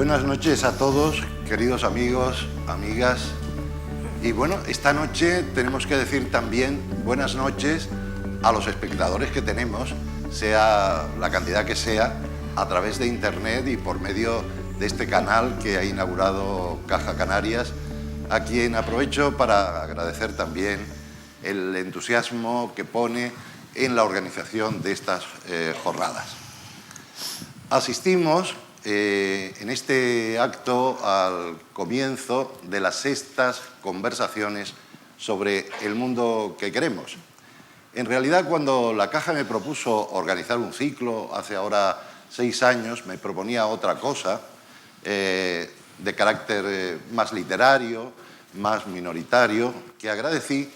Buenas noches a todos, queridos amigos, amigas. Y bueno, esta noche tenemos que decir también buenas noches a los espectadores que tenemos, sea la cantidad que sea, a través de internet y por medio de este canal que ha inaugurado Caja Canarias, a quien aprovecho para agradecer también el entusiasmo que pone en la organización de estas jornadas. Asistimos en este acto al comienzo de las sextas conversaciones sobre el mundo que queremos. En realidad, cuando la Caja me propuso organizar un ciclo, hace ahora 6 años, me proponía otra cosa, de carácter más literario, más minoritario, que agradecí,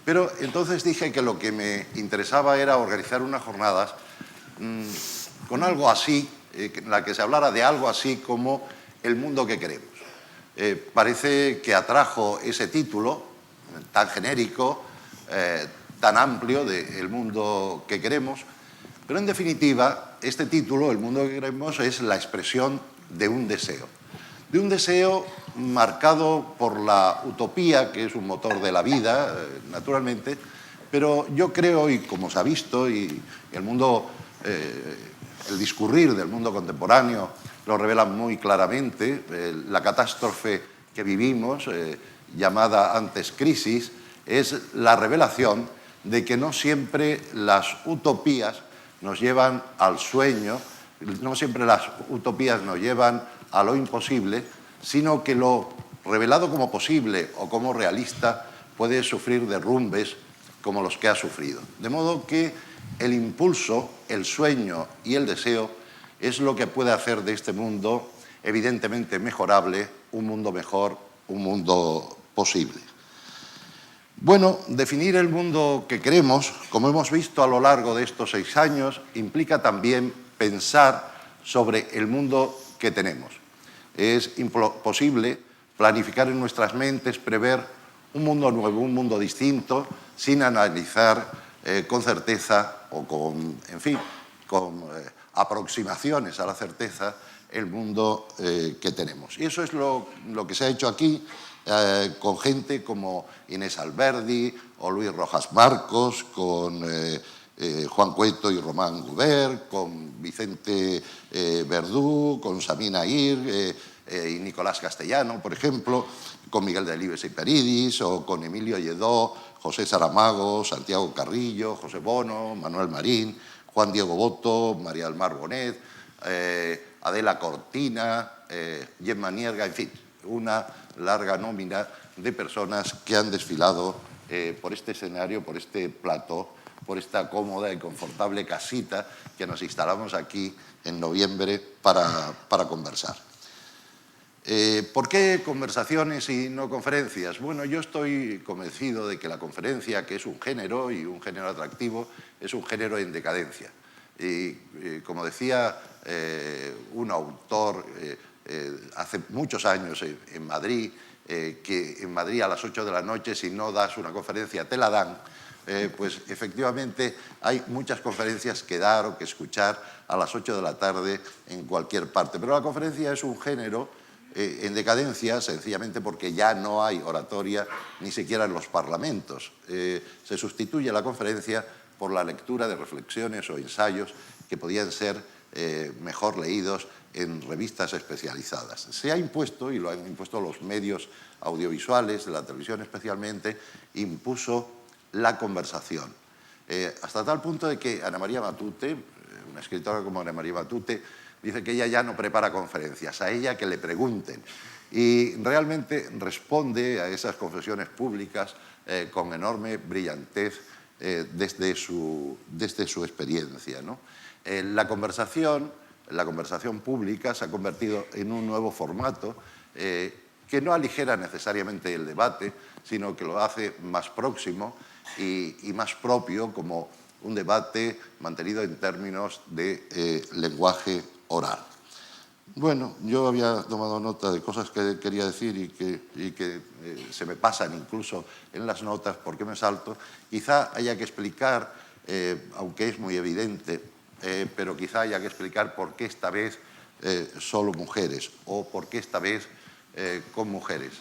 pero entonces dije que lo que me interesaba era organizar unas jornadas con algo así, en la que se hablara de algo así como el mundo que queremos. Parece que atrajo ese título tan genérico, tan amplio del mundo que queremos, pero en definitiva este título, el mundo que queremos, es la expresión de un deseo marcado por la utopía, que es un motor de la vida, naturalmente, pero yo creo, y como se ha visto, y el mundo, el discurrir del mundo contemporáneo lo revela muy claramente, la catástrofe que vivimos, llamada antes crisis, es la revelación de que no siempre las utopías nos llevan al sueño, no siempre las utopías nos llevan a lo imposible, sino que lo revelado como posible o como realista puede sufrir derrumbes como los que ha sufrido. De modo que el impulso, el sueño y el deseo es lo que puede hacer de este mundo evidentemente mejorable, un mundo mejor, un mundo posible. Bueno, definir el mundo que queremos, como hemos visto a lo largo de estos 6 años, implica también pensar sobre el mundo que tenemos. Es imposible planificar en nuestras mentes, prever un mundo nuevo, un mundo distinto, sin analizar con certeza o con, en fin, con aproximaciones a la certeza el mundo que tenemos. Y eso es lo que se ha hecho aquí con gente como Inés Alberdi o Luis Rojas Marcos, con Juan Cueto y Román Gubert, con Vicente Verdú, con Samina Ir y Nicolás Castellano, por ejemplo, con Miguel Delibes y Peridis, o con Emilio Lledó, José Saramago, Santiago Carrillo, José Bono, Manuel Marín, Juan Diego Boto, María del Mar Bonet, Adela Cortina, Gemma Nierga, en fin, una larga nómina de personas que han desfilado por este escenario, por este plató, por esta cómoda y confortable casita que nos instalamos aquí en noviembre para conversar. ¿Por qué conversaciones y no conferencias? Bueno, yo estoy convencido de que la conferencia, que es un género y un género atractivo, es un género en decadencia. Y como decía un autor hace muchos años en Madrid, que en Madrid a las 8 de la noche, si no das una conferencia, te la dan, pues efectivamente hay muchas conferencias que dar o que escuchar a las 8 de la tarde en cualquier parte. Pero la conferencia es un género en decadencia, sencillamente porque ya no hay oratoria ni siquiera en los parlamentos. Se sustituye la conferencia por la lectura de reflexiones o ensayos que podían ser mejor leídos en revistas especializadas. Se ha impuesto, y lo han impuesto los medios audiovisuales, de la televisión especialmente, impuso la conversación. Hasta tal punto de que Ana María Matute, una escritora como Ana María Matute, dice que ella ya no prepara conferencias, a ella que le pregunten. Y realmente responde a esas confesiones públicas con enorme brillantez desde su experiencia, ¿no? La conversación pública se ha convertido en un nuevo formato que no aligera necesariamente el debate, sino que lo hace más próximo y más propio, como un debate mantenido en términos de lenguaje oral. Bueno, yo había tomado nota de cosas que quería decir y que se me pasan incluso en las notas porque me salto. Quizá haya que explicar, aunque es muy evidente, pero quizá haya que explicar por qué esta vez solo mujeres o por qué esta vez con mujeres.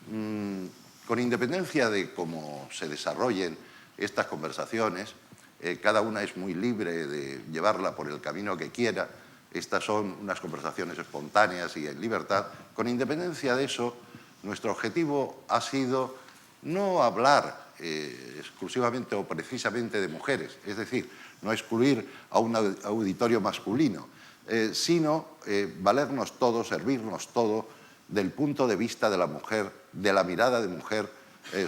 Con independencia de cómo se desarrollen estas conversaciones, cada una es muy libre de llevarla por el camino que quiera. Estas son unas conversaciones espontáneas y en libertad. Con independencia de eso, nuestro objetivo ha sido no hablar exclusivamente o precisamente de mujeres, es decir, no excluir a un auditorio masculino, sino valernos todos, servirnos todo del punto de vista de la mujer, de la mirada de mujer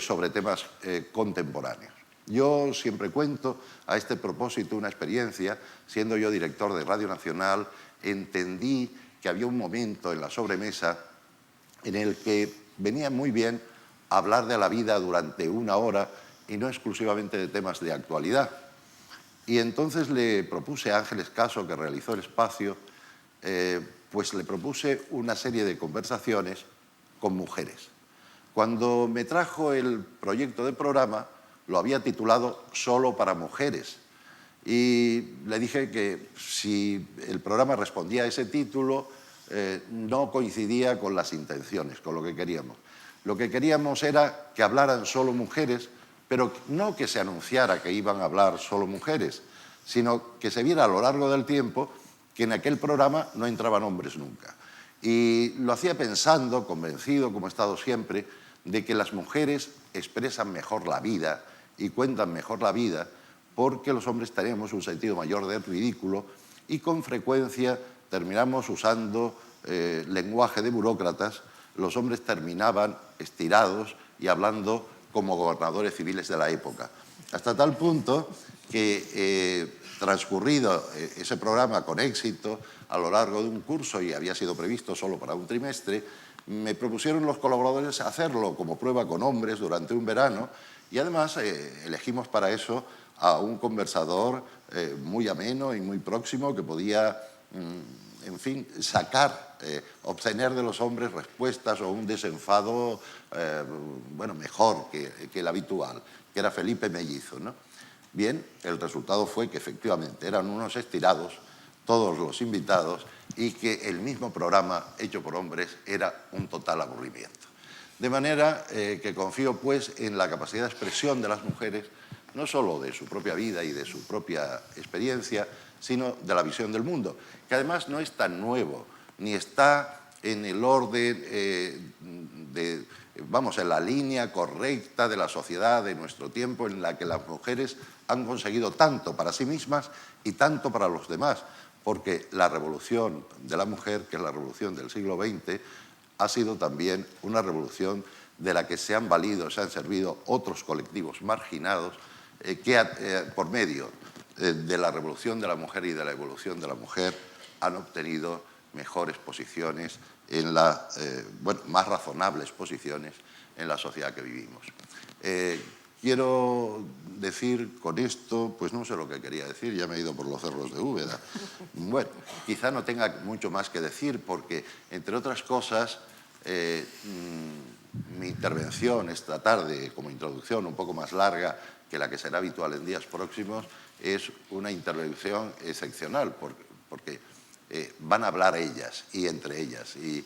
sobre temas contemporáneos. Yo siempre cuento a este propósito una experiencia. Siendo yo director de Radio Nacional, entendí que había un momento en la sobremesa en el que venía muy bien hablar de la vida durante una hora y no exclusivamente de temas de actualidad. Y entonces le propuse a Ángeles Caso, que realizó el espacio, pues le propuse una serie de conversaciones con mujeres. Cuando me trajo el proyecto de programa, lo había titulado Solo para mujeres. Y le dije que si el programa respondía a ese título, no coincidía con las intenciones, con lo que queríamos. Lo que queríamos era que hablaran solo mujeres, pero no que se anunciara que iban a hablar solo mujeres, sino que se viera a lo largo del tiempo que en aquel programa no entraban hombres nunca. Y lo hacía pensando, convencido, como he estado siempre, de que las mujeres expresan mejor la vida y cuentan mejor la vida porque los hombres tenemos un sentido mayor del ridículo y con frecuencia terminamos usando lenguaje de burócratas. Los hombres terminaban estirados y hablando como gobernadores civiles de la época. Hasta tal punto que transcurrido ese programa con éxito a lo largo de un curso, y había sido previsto solo para un trimestre, me propusieron los colaboradores hacerlo como prueba con hombres durante un verano y además elegimos para eso a un conversador muy ameno y muy próximo que podía, en fin, sacar, obtener de los hombres respuestas o un desenfado bueno, mejor que el habitual, que era Felipe Mellizo, ¿no? Bien, el resultado fue que efectivamente eran unos estirados todos los invitados y que el mismo programa hecho por hombres era un total aburrimiento. De manera que confío pues en la capacidad de expresión de las mujeres, no solo de su propia vida y de su propia experiencia, sino de la visión del mundo, que además no es tan nuevo, ni está en el orden vamos, en la línea correcta de la sociedad de nuestro tiempo, en la que las mujeres han conseguido tanto para sí mismas y tanto para los demás, porque la revolución de la mujer, que es la revolución del siglo XX, ha sido también una revolución de la que se han valido, se han servido otros colectivos marginados que por medio de la revolución de la mujer y de la evolución de la mujer han obtenido mejores posiciones, bueno, más razonables posiciones en la sociedad que vivimos. Quiero decir con esto, pues no sé lo que quería decir, ya me he ido por los cerros de Úbeda. Bueno, quizá no tenga mucho más que decir porque, entre otras cosas, mi intervención esta tarde, como introducción un poco más larga que la que será habitual en días próximos, es una intervención excepcional porque van a hablar ellas y entre ellas. Y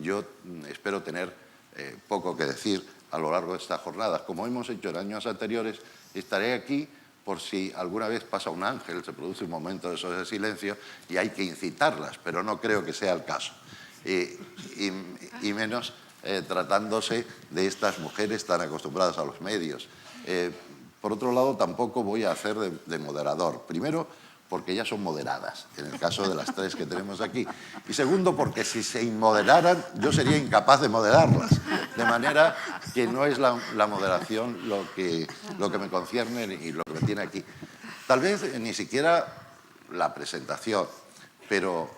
yo espero tener poco que decir a lo largo de estas jornadas. Como hemos hecho en años anteriores, estaré aquí por si alguna vez pasa un ángel, se produce un momento de esos de silencio y hay que incitarlas, pero no creo que sea el caso. Y menos tratándose de estas mujeres tan acostumbradas a los medios. Por otro lado, tampoco voy a hacer de moderador. Primero, porque ellas son moderadas, en el caso de las tres que tenemos aquí. Y segundo, porque si se inmoderaran, yo sería incapaz de moderarlas. De manera que no es la moderación lo que me concierne y lo que me tiene aquí. Tal vez ni siquiera la presentación, pero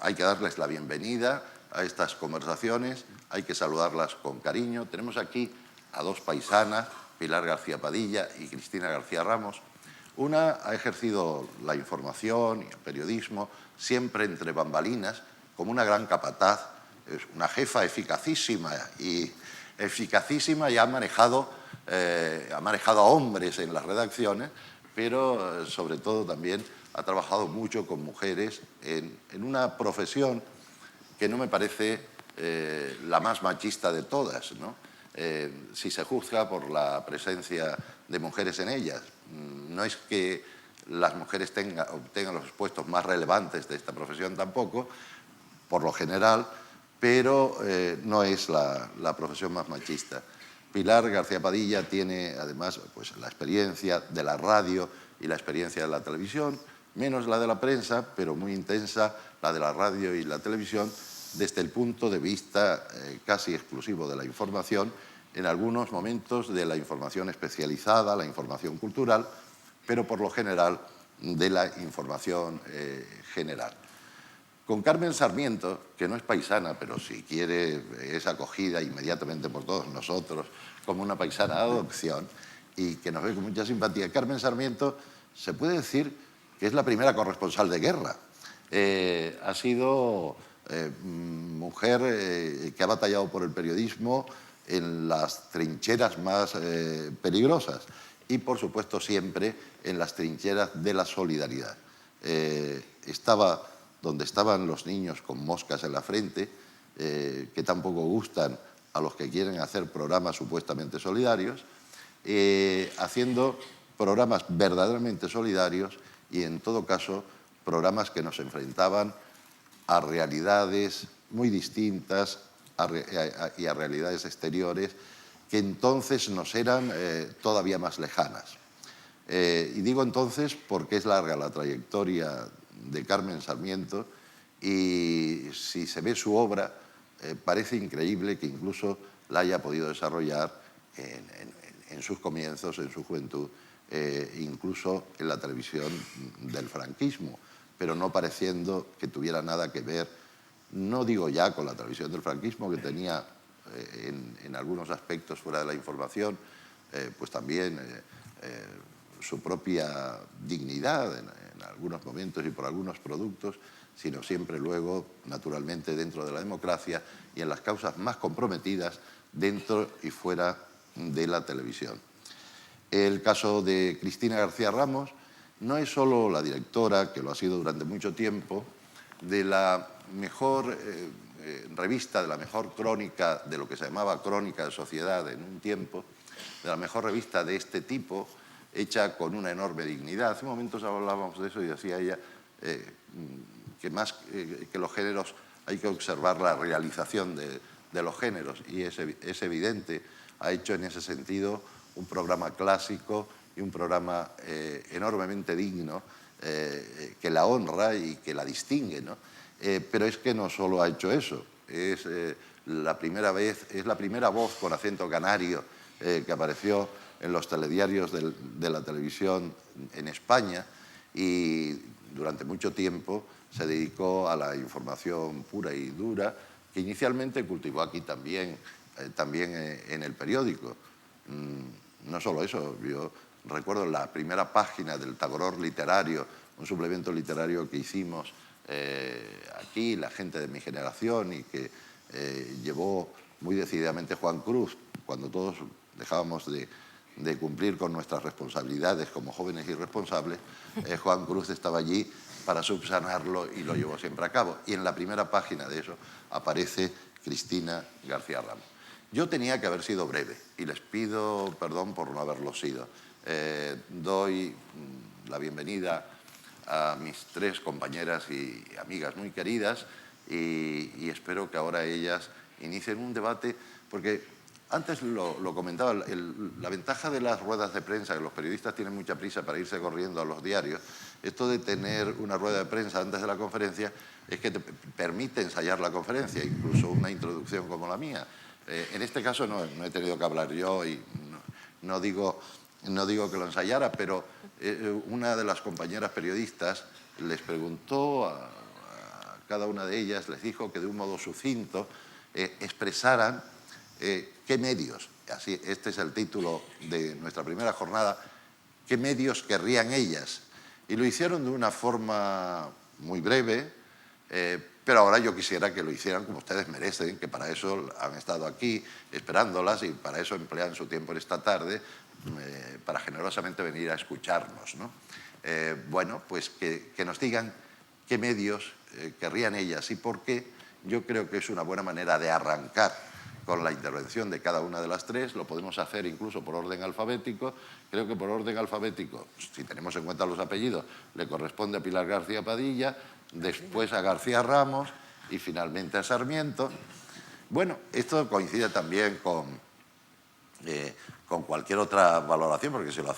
hay que darles la bienvenida a estas conversaciones, hay que saludarlas con cariño. Tenemos aquí a dos paisanas, Pilar García Padilla y Cristina García Ramos. Una ha ejercido la información y el periodismo siempre entre bambalinas, como una gran capataz, es una jefa eficacísima y ha manejado a hombres en las redacciones, pero sobre todo también ha trabajado mucho con mujeres en una profesión que no me parece la más machista de todas, ¿no? Si se juzga por la presencia de mujeres en ellas. No es que las mujeres obtengan los puestos más relevantes de esta profesión tampoco, por lo general, pero no es la profesión más machista. Pilar García Padilla tiene además pues, la experiencia de la radio y la experiencia de la televisión, menos la de la prensa, pero muy intensa la de la radio y la televisión, desde el punto de vista casi exclusivo de la información, en algunos momentos de la información especializada, la información cultural, pero por lo general de la información general. Con Carmen Sarmiento, que no es paisana, pero si quiere es acogida inmediatamente por todos nosotros como una paisana de adopción y que nos ve con mucha simpatía, Carmen Sarmiento se puede decir que es la primera corresponsal de guerra. Ha sido mujer que ha batallado por el periodismo en las trincheras más peligrosas y, por supuesto, siempre en las trincheras de la solidaridad. Estaba donde estaban los niños con moscas en la frente, que tampoco gustan a los que quieren hacer programas supuestamente solidarios, haciendo programas verdaderamente solidarios y, en todo caso, programas que nos enfrentaban a realidades muy distintas y a realidades exteriores que entonces nos eran todavía más lejanas. Y digo entonces porque es larga la trayectoria de Carmen Sarmiento y si se ve su obra parece increíble que incluso la haya podido desarrollar en sus comienzos, en su juventud, incluso en la televisión del franquismo, pero no pareciendo que tuviera nada que ver, no digo ya con la televisión del franquismo, que tenía en algunos aspectos fuera de la información, pues también su propia dignidad en algunos momentos y por algunos productos, sino siempre luego, naturalmente, dentro de la democracia y en las causas más comprometidas dentro y fuera de la televisión. El caso de Cristina García Ramos no es solo la directora, que lo ha sido durante mucho tiempo, de la mejor revista, de la mejor crónica, de lo que se llamaba Crónica de Sociedad en un tiempo, de la mejor revista de este tipo, hecha con una enorme dignidad. Hace momentos hablábamos de eso y decía ella que más que los géneros hay que observar la realización de los géneros y es evidente. Ha hecho en ese sentido un programa clásico y un programa enormemente digno que la honra y que la distingue, ¿no? Pero es que no solo ha hecho eso, es la primera voz con acento canario que apareció en los telediarios de la televisión en España y durante mucho tiempo se dedicó a la información pura y dura, que inicialmente cultivó aquí también en el periódico. No solo eso, yo recuerdo la primera página del Tagoror Literario, un suplemento literario que hicimos aquí, la gente de mi generación, y que llevó muy decididamente Juan Cruz, cuando todos dejábamos de cumplir con nuestras responsabilidades como jóvenes irresponsables, Juan Cruz estaba allí para subsanarlo y lo llevó siempre a cabo. Y en la primera página de eso aparece Cristina García Ramos. Yo tenía que haber sido breve y les pido perdón por no haberlo sido. Doy la bienvenida a mis tres compañeras y amigas muy queridas y espero que ahora ellas inicien un debate, porque antes lo comentaba, la ventaja de las ruedas de prensa, que los periodistas tienen mucha prisa para irse corriendo a los diarios, esto de tener una rueda de prensa antes de la conferencia es que te permite ensayar la conferencia, incluso una introducción como la mía. En este caso no he tenido que hablar yo y no digo que lo ensayara, pero una de las compañeras periodistas les preguntó a cada una de ellas, les dijo que de un modo sucinto expresaran qué medios, así, este es el título de nuestra primera jornada, qué medios querrían ellas. Y lo hicieron de una forma muy breve, pero ahora yo quisiera que lo hicieran como ustedes merecen, que para eso han estado aquí esperándolas y para eso emplean su tiempo en esta tarde, para generosamente venir a escucharnos, ¿no? Bueno, pues que nos digan qué medios querrían ellas y por qué. Yo creo que es una buena manera de arrancar con la intervención de cada una de las tres. Lo podemos hacer incluso por orden alfabético. Creo que por orden alfabético, si tenemos en cuenta los apellidos, le corresponde a Pilar García Padilla, después a García Ramos y finalmente a Sarmiento. Bueno, esto coincide también con cualquier otra valoración, porque si lo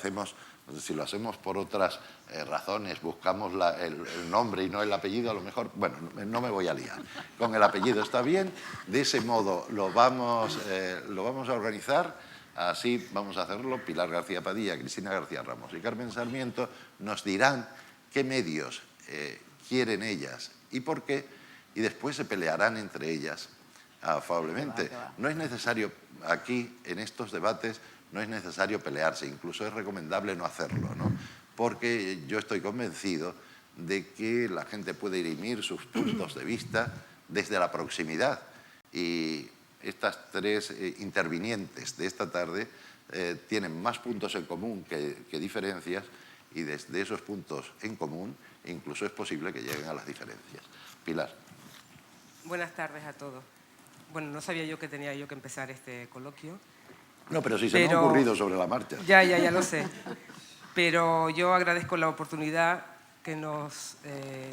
hacemos por otras razones, buscamos el nombre y no el apellido, a lo mejor, bueno, no me voy a liar. Con el apellido está bien, de ese modo lo vamos a organizar, así vamos a hacerlo. Pilar García Padilla, Cristina García Ramos y Carmen Sarmiento nos dirán qué medios quieren ellas y por qué, y después se pelearán entre ellas afablemente. No es necesario, aquí en estos debates, no es necesario pelearse, incluso es recomendable no hacerlo, ¿no? Porque yo estoy convencido de que la gente puede dirimir sus puntos de vista desde la proximidad. Y estas tres intervinientes de esta tarde tienen más puntos en común que diferencias, y desde esos puntos en común incluso es posible que lleguen a las diferencias. Pilar. Buenas tardes a todos. Bueno, no sabía yo que tenía yo que empezar este coloquio. No, pero sí se me ha ocurrido sobre la marcha. Ya lo sé. Pero yo agradezco la oportunidad que nos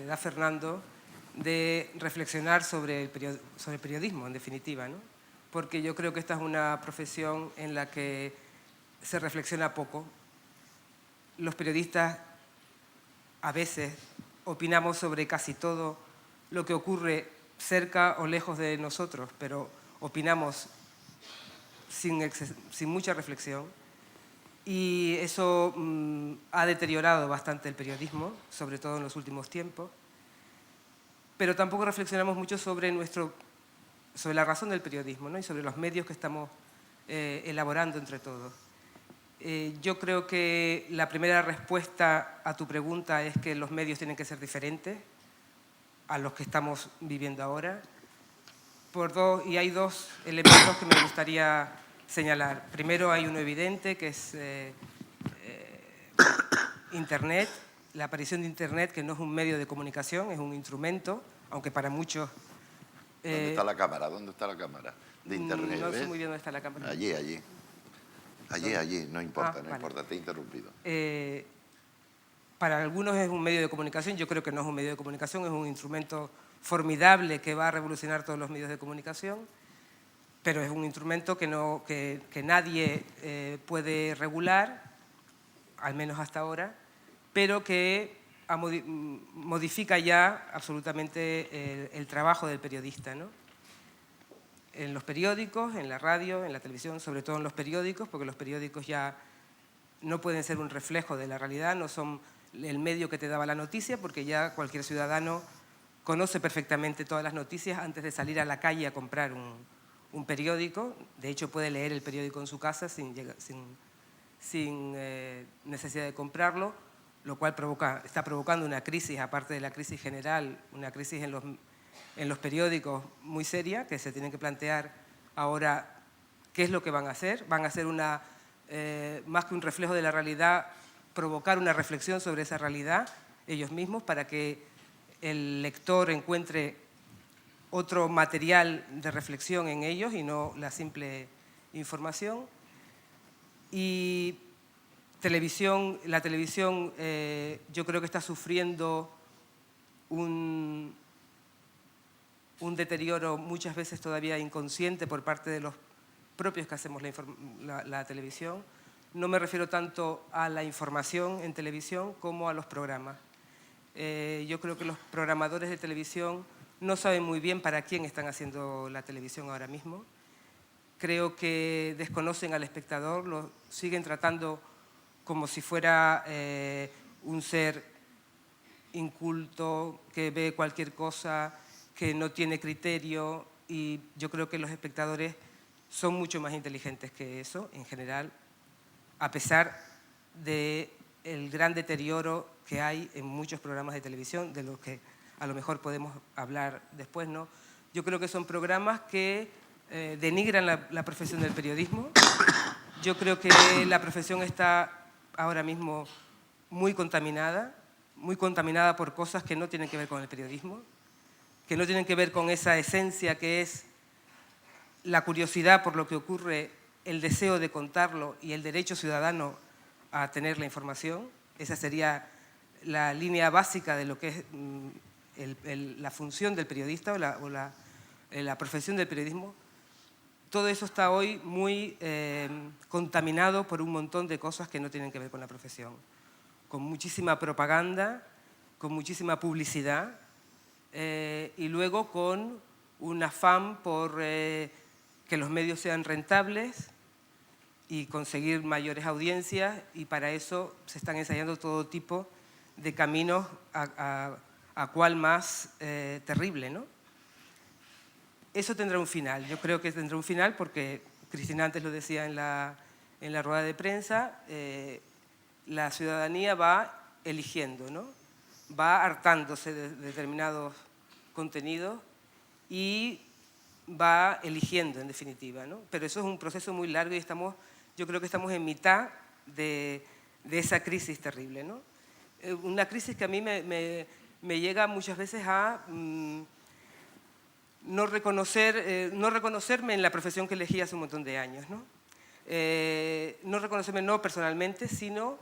da Fernando de reflexionar sobre el periodismo, en definitiva, ¿no? Porque yo creo que esta es una profesión en la que se reflexiona poco. Los periodistas a veces opinamos sobre casi todo lo que ocurre cerca o lejos de nosotros, pero opinamos sin mucha reflexión, y eso ha deteriorado bastante el periodismo, sobre todo en los últimos tiempos, pero tampoco reflexionamos mucho sobre la razón del periodismo, ¿no? Y sobre los medios que estamos elaborando entre todos. Yo creo que la primera respuesta a tu pregunta es que los medios tienen que ser diferentes a los que estamos viviendo ahora, y hay dos elementos que me gustaría señalar. Primero, hay uno evidente, que es Internet, la aparición de Internet, que no es un medio de comunicación, es un instrumento, aunque para muchos... ¿Dónde está la cámara? ¿Dónde está la cámara de Internet? No sé muy bien dónde está la cámara. Allí. No importa, vale. te he interrumpido. Para algunos es un medio de comunicación, yo creo que no es un medio de comunicación, es un instrumento formidable que va a revolucionar todos los medios de comunicación, pero es un instrumento que nadie puede regular, al menos hasta ahora, pero que modifica ya absolutamente el trabajo del periodista, ¿no? En los periódicos, en la radio, en la televisión, sobre todo en los periódicos, porque los periódicos ya no pueden ser un reflejo de la realidad, no son el medio que te daba la noticia, porque ya cualquier ciudadano conoce perfectamente todas las noticias antes de salir a la calle a comprar un periódico. De hecho, puede leer el periódico en su casa sin necesidad de comprarlo, lo cual está provocando una crisis, aparte de la crisis general, una crisis en los periódicos muy seria, que se tienen que plantear ahora qué es lo que van a hacer. Van a hacer más que un reflejo de la realidad, provocar una reflexión sobre esa realidad ellos mismos, para que el lector encuentre otro material de reflexión en ellos y no la simple información. Y la televisión yo creo que está sufriendo un deterioro muchas veces todavía inconsciente por parte de los propios que hacemos la televisión. No me refiero tanto a la información en televisión como a los programas. Yo creo que los programadores de televisión no saben muy bien para quién están haciendo la televisión ahora mismo. Creo que desconocen al espectador, lo siguen tratando como si fuera un ser inculto, que ve cualquier cosa, que no tiene criterio, y yo creo que los espectadores son mucho más inteligentes que eso, en general, a pesar del gran deterioro que hay en muchos programas de televisión, de los que a lo mejor podemos hablar después, ¿no? Yo creo que son programas que denigran la profesión del periodismo, Yo creo que la profesión está ahora mismo muy contaminada por cosas que no tienen que ver con el periodismo, que no tienen que ver con esa esencia que es la curiosidad por lo que ocurre, el deseo de contarlo y el derecho ciudadano a tener la información. Esa sería la línea básica de lo que es la función del periodista o la profesión del periodismo. Todo eso está hoy muy contaminado por un montón de cosas que no tienen que ver con la profesión. Con muchísima propaganda, con muchísima publicidad y luego con un afán por que los medios sean rentables y conseguir mayores audiencias, y para eso se están ensayando todo tipo de caminos a cual más terrible, ¿no? Eso tendrá un final. Yo creo que tendrá un final porque Cristina antes lo decía en la rueda de prensa, la ciudadanía va eligiendo, ¿no? Va hartándose de determinados contenidos y va eligiendo, en definitiva, ¿no? Pero eso es un proceso muy largo y yo creo que estamos en mitad de esa crisis terrible, ¿no? Una crisis que a mí me llega muchas veces a no reconocerme en la profesión que elegí hace un montón de años, ¿no? No reconocerme no personalmente, sino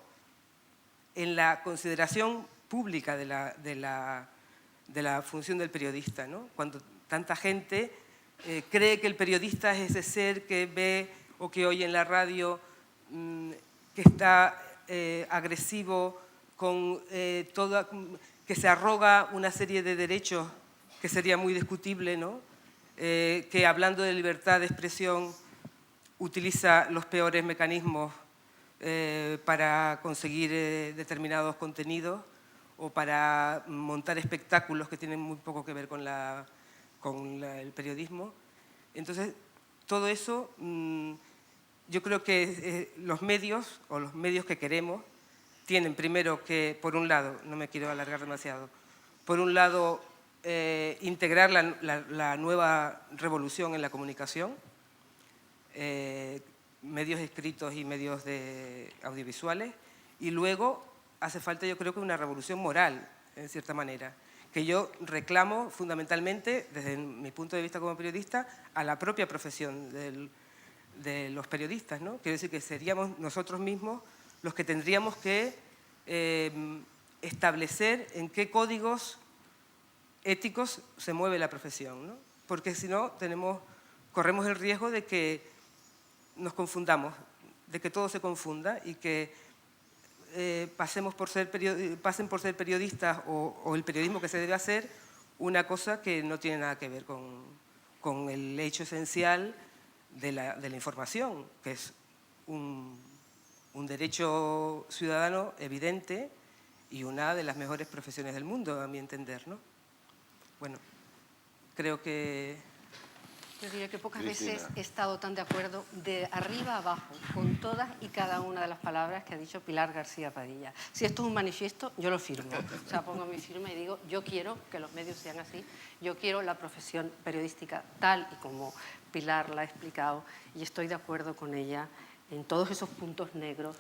en la consideración pública de la función del periodista, ¿no? Cuando tanta gente cree que el periodista es ese ser que ve o que oye en la radio, que está agresivo, que se arroga una serie de derechos que sería muy discutible, ¿no? Que hablando de libertad de expresión utiliza los peores mecanismos para conseguir determinados contenidos o para montar espectáculos que tienen muy poco que ver con el periodismo. Entonces, todo eso, yo creo que los medios que queremos tienen primero que, por un lado, no me quiero alargar demasiado, por un lado, integrar la nueva revolución en la comunicación, medios escritos y medios audiovisuales, y luego hace falta, yo creo que una revolución moral, en cierta manera, que yo reclamo fundamentalmente, desde mi punto de vista como periodista, a la propia profesión de los periodistas, ¿no? Quiero decir que seríamos nosotros mismos los que tendríamos que establecer en qué códigos éticos se mueve la profesión, ¿no? Porque si no, corremos el riesgo de que nos confundamos, de que todo se confunda y que pasen por ser periodistas o el periodismo que se debe hacer una cosa que no tiene nada que ver con el hecho esencial de la información, que es un derecho ciudadano evidente y una de las mejores profesiones del mundo, a mi entender, ¿no? Bueno, creo que... Yo diría que pocas Cristina. veces he estado tan de acuerdo de arriba a abajo con todas y cada una de las palabras que ha dicho Pilar García Padilla. Si esto es un manifiesto, yo lo firmo. O sea, pongo mi firma y digo, yo quiero que los medios sean así, yo quiero la profesión periodística tal y como Pilar la ha explicado, y estoy de acuerdo con ella en todos esos puntos negros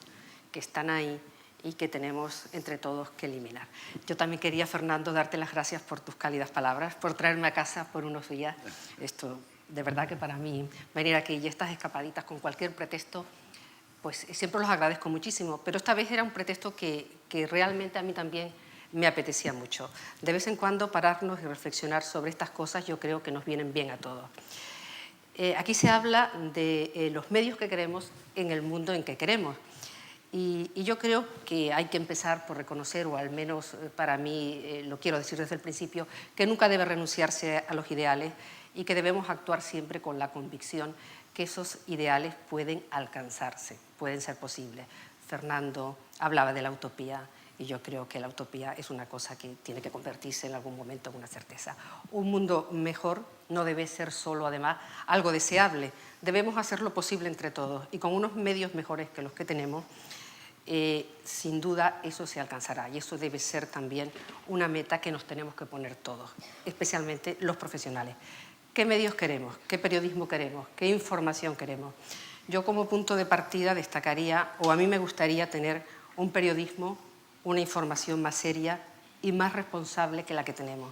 que están ahí y que tenemos entre todos que eliminar. Yo también quería, Fernando, darte las gracias por tus cálidas palabras, por traerme a casa por unos días. Esto, de verdad que para mí, venir aquí y estas escapaditas con cualquier pretexto, pues siempre los agradezco muchísimo, pero esta vez era un pretexto que realmente a mí también me apetecía mucho. De vez en cuando pararnos y reflexionar sobre estas cosas yo creo que nos vienen bien a todos. Aquí se habla de los medios que queremos en el mundo en que queremos. Y yo creo que hay que empezar por reconocer, o al menos para mí, lo quiero decir desde el principio, que nunca debe renunciarse a los ideales y que debemos actuar siempre con la convicción que esos ideales pueden alcanzarse, pueden ser posibles. Fernando hablaba de la utopía y yo creo que la utopía es una cosa que tiene que convertirse en algún momento en una certeza. Un mundo mejor no debe ser solo, además, algo deseable. Debemos hacer lo posible entre todos y con unos medios mejores que los que tenemos, sin duda eso se alcanzará, y eso debe ser también una meta que nos tenemos que poner todos, especialmente los profesionales. ¿Qué medios queremos? ¿Qué periodismo queremos? ¿Qué información queremos? Yo como punto de partida destacaría, o a mí me gustaría tener un periodismo, una información más seria y más responsable que la que tenemos.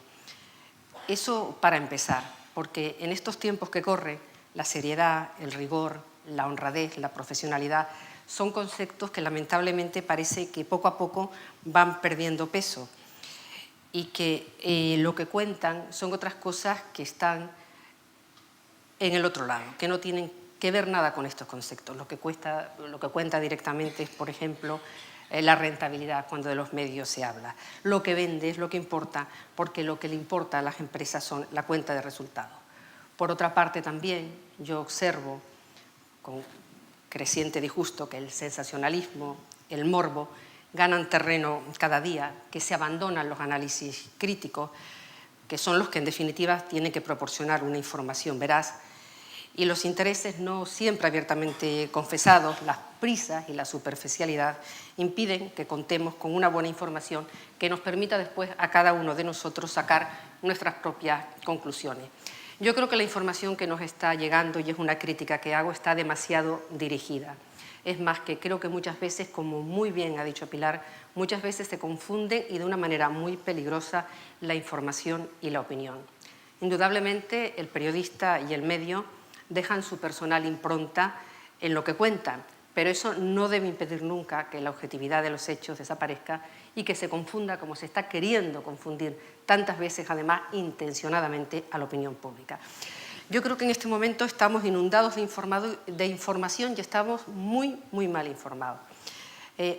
Eso para empezar, porque en estos tiempos que corre, la seriedad, el rigor, la honradez, la profesionalidad, son conceptos que lamentablemente parece que poco a poco van perdiendo peso y que lo que cuentan son otras cosas que están en el otro lado, que no tienen que ver nada con estos conceptos. Lo que cuenta directamente es, por ejemplo, la rentabilidad cuando de los medios se habla. Lo que vende es lo que importa, porque lo que le importa a las empresas son la cuenta de resultados. Por otra parte también yo observo con creciente disgusto que el sensacionalismo, el morbo, ganan terreno cada día, que se abandonan los análisis críticos, que son los que en definitiva tienen que proporcionar una información veraz, y los intereses no siempre abiertamente confesados, las prisas y la superficialidad impiden que contemos con una buena información que nos permita después a cada uno de nosotros sacar nuestras propias conclusiones. Yo creo que la información que nos está llegando, y es una crítica que hago, está demasiado dirigida. Es más, que creo que muchas veces, como muy bien ha dicho Pilar, muchas veces se confunden y de una manera muy peligrosa la información y la opinión. Indudablemente el periodista y el medio dejan su personal impronta en lo que cuentan, pero eso no debe impedir nunca que la objetividad de los hechos desaparezca y que se confunda, como se está queriendo confundir tantas veces, además intencionadamente, a la opinión pública. Yo creo que en este momento estamos inundados de información y estamos muy, muy mal informados.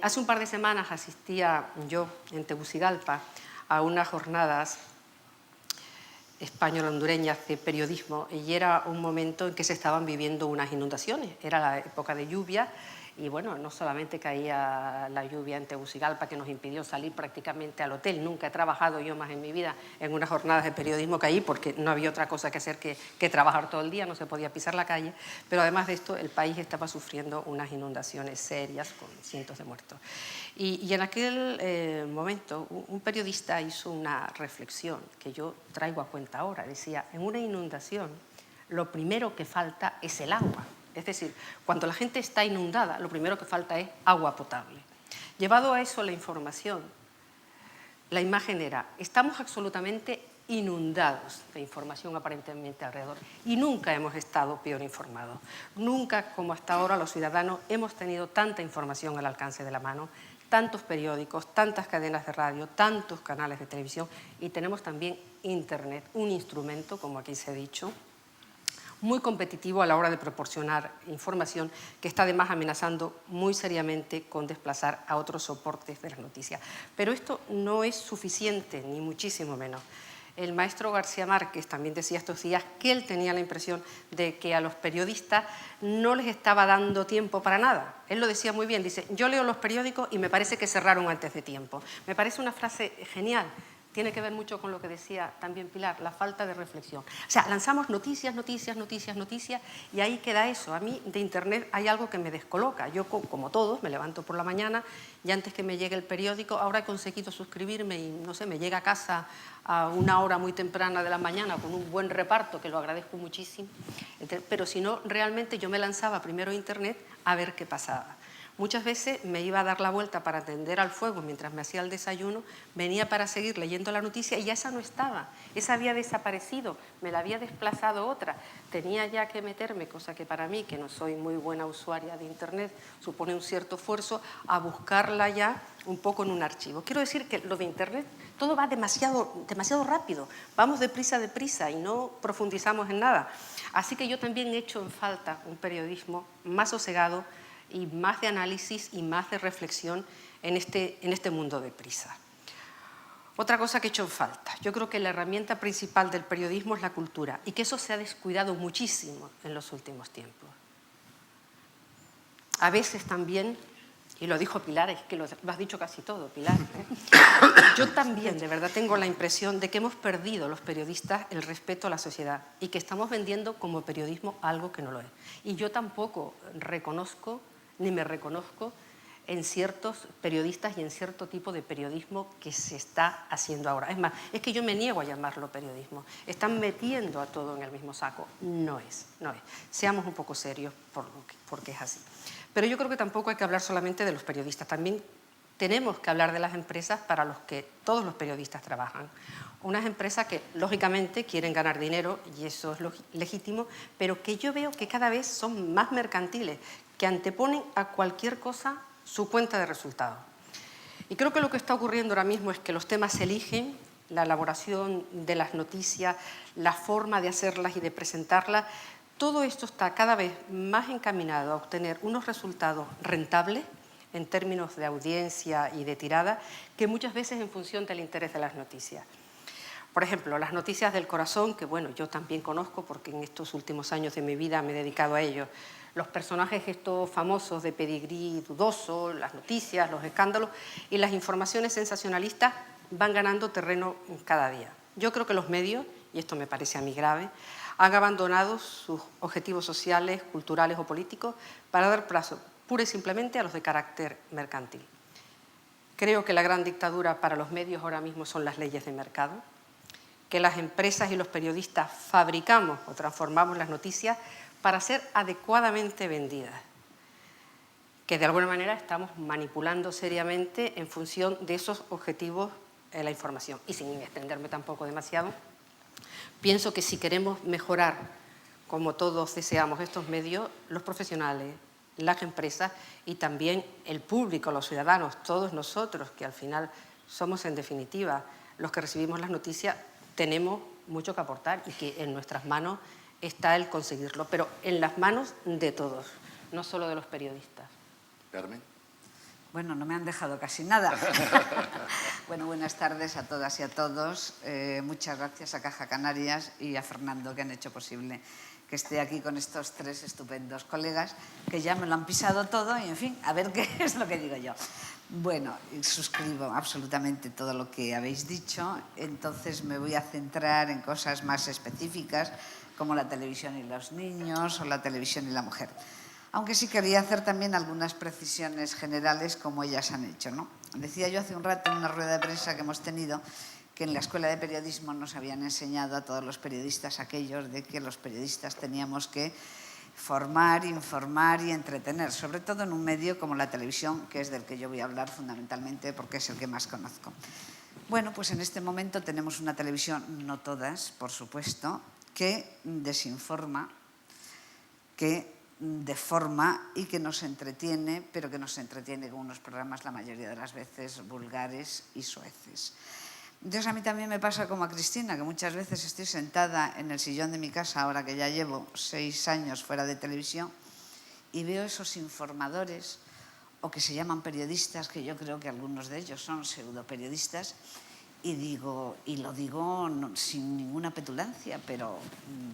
Hace un par de semanas asistía yo en Tegucigalpa a unas jornadas español-hondureñas de periodismo y era un momento en que se estaban viviendo unas inundaciones. Era la época de lluvia y bueno, no solamente caía la lluvia en Tegucigalpa que nos impidió salir prácticamente al hotel. Nunca he trabajado yo más en mi vida en unas jornadas de periodismo que allí porque no había otra cosa que hacer que trabajar todo el día, no se podía pisar la calle, pero además de esto el país estaba sufriendo unas inundaciones serias con cientos de muertos. Y en aquel momento un periodista hizo una reflexión que yo traigo a cuenta ahora. Decía, en una inundación lo primero que falta es el agua. Es decir, cuando la gente está inundada, lo primero que falta es agua potable. Llevado a eso la información, la imagen era, estamos absolutamente inundados de información aparentemente alrededor y nunca hemos estado peor informados. Nunca, como hasta ahora, los ciudadanos hemos tenido tanta información al alcance de la mano, tantos periódicos, tantas cadenas de radio, tantos canales de televisión y tenemos también Internet, un instrumento, como aquí se ha dicho, muy competitivo a la hora de proporcionar información que está además amenazando muy seriamente con desplazar a otros soportes de las noticias. Pero esto no es suficiente, ni muchísimo menos. El maestro García Márquez también decía estos días que él tenía la impresión de que a los periodistas no les estaba dando tiempo para nada. Él lo decía muy bien, dice, yo leo los periódicos y me parece que cerraron antes de tiempo. Me parece una frase genial. Tiene que ver mucho con lo que decía también Pilar, la falta de reflexión. O sea, lanzamos noticias, noticias, noticias, noticias y ahí queda eso. A mí de Internet hay algo que me descoloca. Yo, como todos, me levanto por la mañana y antes que me llegue el periódico, ahora he conseguido suscribirme y, no sé, me llega a casa a una hora muy temprana de la mañana con un buen reparto, que lo agradezco muchísimo. Pero si no, realmente yo me lanzaba primero a Internet a ver qué pasaba. Muchas veces me iba a dar la vuelta para atender al fuego mientras me hacía el desayuno, venía para seguir leyendo la noticia y ya esa no estaba, esa había desaparecido, me la había desplazado otra. Tenía ya que meterme, cosa que para mí, que no soy muy buena usuaria de Internet, supone un cierto esfuerzo, a buscarla ya un poco en un archivo. Quiero decir que lo de Internet, todo va demasiado rápido, vamos deprisa y no profundizamos en nada. Así que yo también he hecho en falta un periodismo más sosegado, y más de análisis y más de reflexión en este mundo de prisa. Otra cosa que he hecho en falta, yo creo que la herramienta principal del periodismo es la cultura y que eso se ha descuidado muchísimo en los últimos tiempos. A veces también, y lo dijo Pilar, es que lo has dicho casi todo, Pilar, yo también de verdad tengo la impresión de que hemos perdido los periodistas el respeto a la sociedad y que estamos vendiendo como periodismo algo que no lo es. Y yo tampoco reconozco ni me reconozco en ciertos periodistas y en cierto tipo de periodismo que se está haciendo ahora. Es más, es que yo me niego a llamarlo periodismo. Están metiendo a todo en el mismo saco. No es. Seamos un poco serios porque es así. Pero yo creo que tampoco hay que hablar solamente de los periodistas. También tenemos que hablar de las empresas para los que todos los periodistas trabajan. Unas empresas que, lógicamente, quieren ganar dinero, y eso es legítimo, pero que yo veo que cada vez son más mercantiles, que anteponen a cualquier cosa su cuenta de resultados. Y creo que lo que está ocurriendo ahora mismo es que los temas se eligen, la elaboración de las noticias, la forma de hacerlas y de presentarlas, todo esto está cada vez más encaminado a obtener unos resultados rentables en términos de audiencia y de tirada, que muchas veces en función del interés de las noticias. Por ejemplo, las noticias del corazón, que bueno, yo también conozco porque en estos últimos años de mi vida me he dedicado a ello. Los personajes estos famosos de pedigrí dudoso, las noticias, los escándalos y las informaciones sensacionalistas van ganando terreno cada día. Yo creo que los medios, y esto me parece a mí grave, han abandonado sus objetivos sociales, culturales o políticos para dar paso pura y simplemente a los de carácter mercantil. Creo que la gran dictadura para los medios ahora mismo son las leyes de mercado, que las empresas y los periodistas fabricamos o transformamos las noticias para ser adecuadamente vendidas, que de alguna manera estamos manipulando seriamente en función de esos objetivos la información. Y sin extenderme tampoco demasiado, pienso que si queremos mejorar, como todos deseamos, estos medios, los profesionales, las empresas y también el público, los ciudadanos, todos nosotros, que al final somos en definitiva los que recibimos las noticias, tenemos mucho que aportar y que en nuestras manos está el conseguirlo, pero en las manos de todos, no solo de los periodistas. Carmen. Bueno, no me han dejado casi nada. Bueno, buenas tardes a todas y a todos. Muchas gracias a Caja Canarias y a Fernando, que han hecho posible que esté aquí con estos tres estupendos colegas, que ya me lo han pisado todo y, en fin, a ver qué es lo que digo yo. Bueno, suscribo absolutamente todo lo que habéis dicho, entonces me voy a centrar en cosas más específicas, como la televisión y los niños o la televisión y la mujer. Aunque sí quería hacer también algunas precisiones generales como ellas han hecho, ¿no? Decía yo hace un rato en una rueda de prensa que hemos tenido que en la Escuela de Periodismo nos habían enseñado a todos los periodistas aquellos de que los periodistas teníamos que formar, informar y entretener, sobre todo en un medio como la televisión, que es del que yo voy a hablar fundamentalmente porque es el que más conozco. Bueno, pues en este momento tenemos una televisión, no todas, por supuesto, que desinforma, que deforma y que nos entretiene, pero que nos entretiene con unos programas la mayoría de las veces vulgares y soeces. Entonces a mí también me pasa como a Cristina, que muchas veces estoy sentada en el sillón de mi casa, ahora que ya llevo 6 años fuera de televisión, y veo esos informadores, o que se llaman periodistas, que yo creo que algunos de ellos son pseudoperiodistas, y lo digo sin ninguna petulancia, pero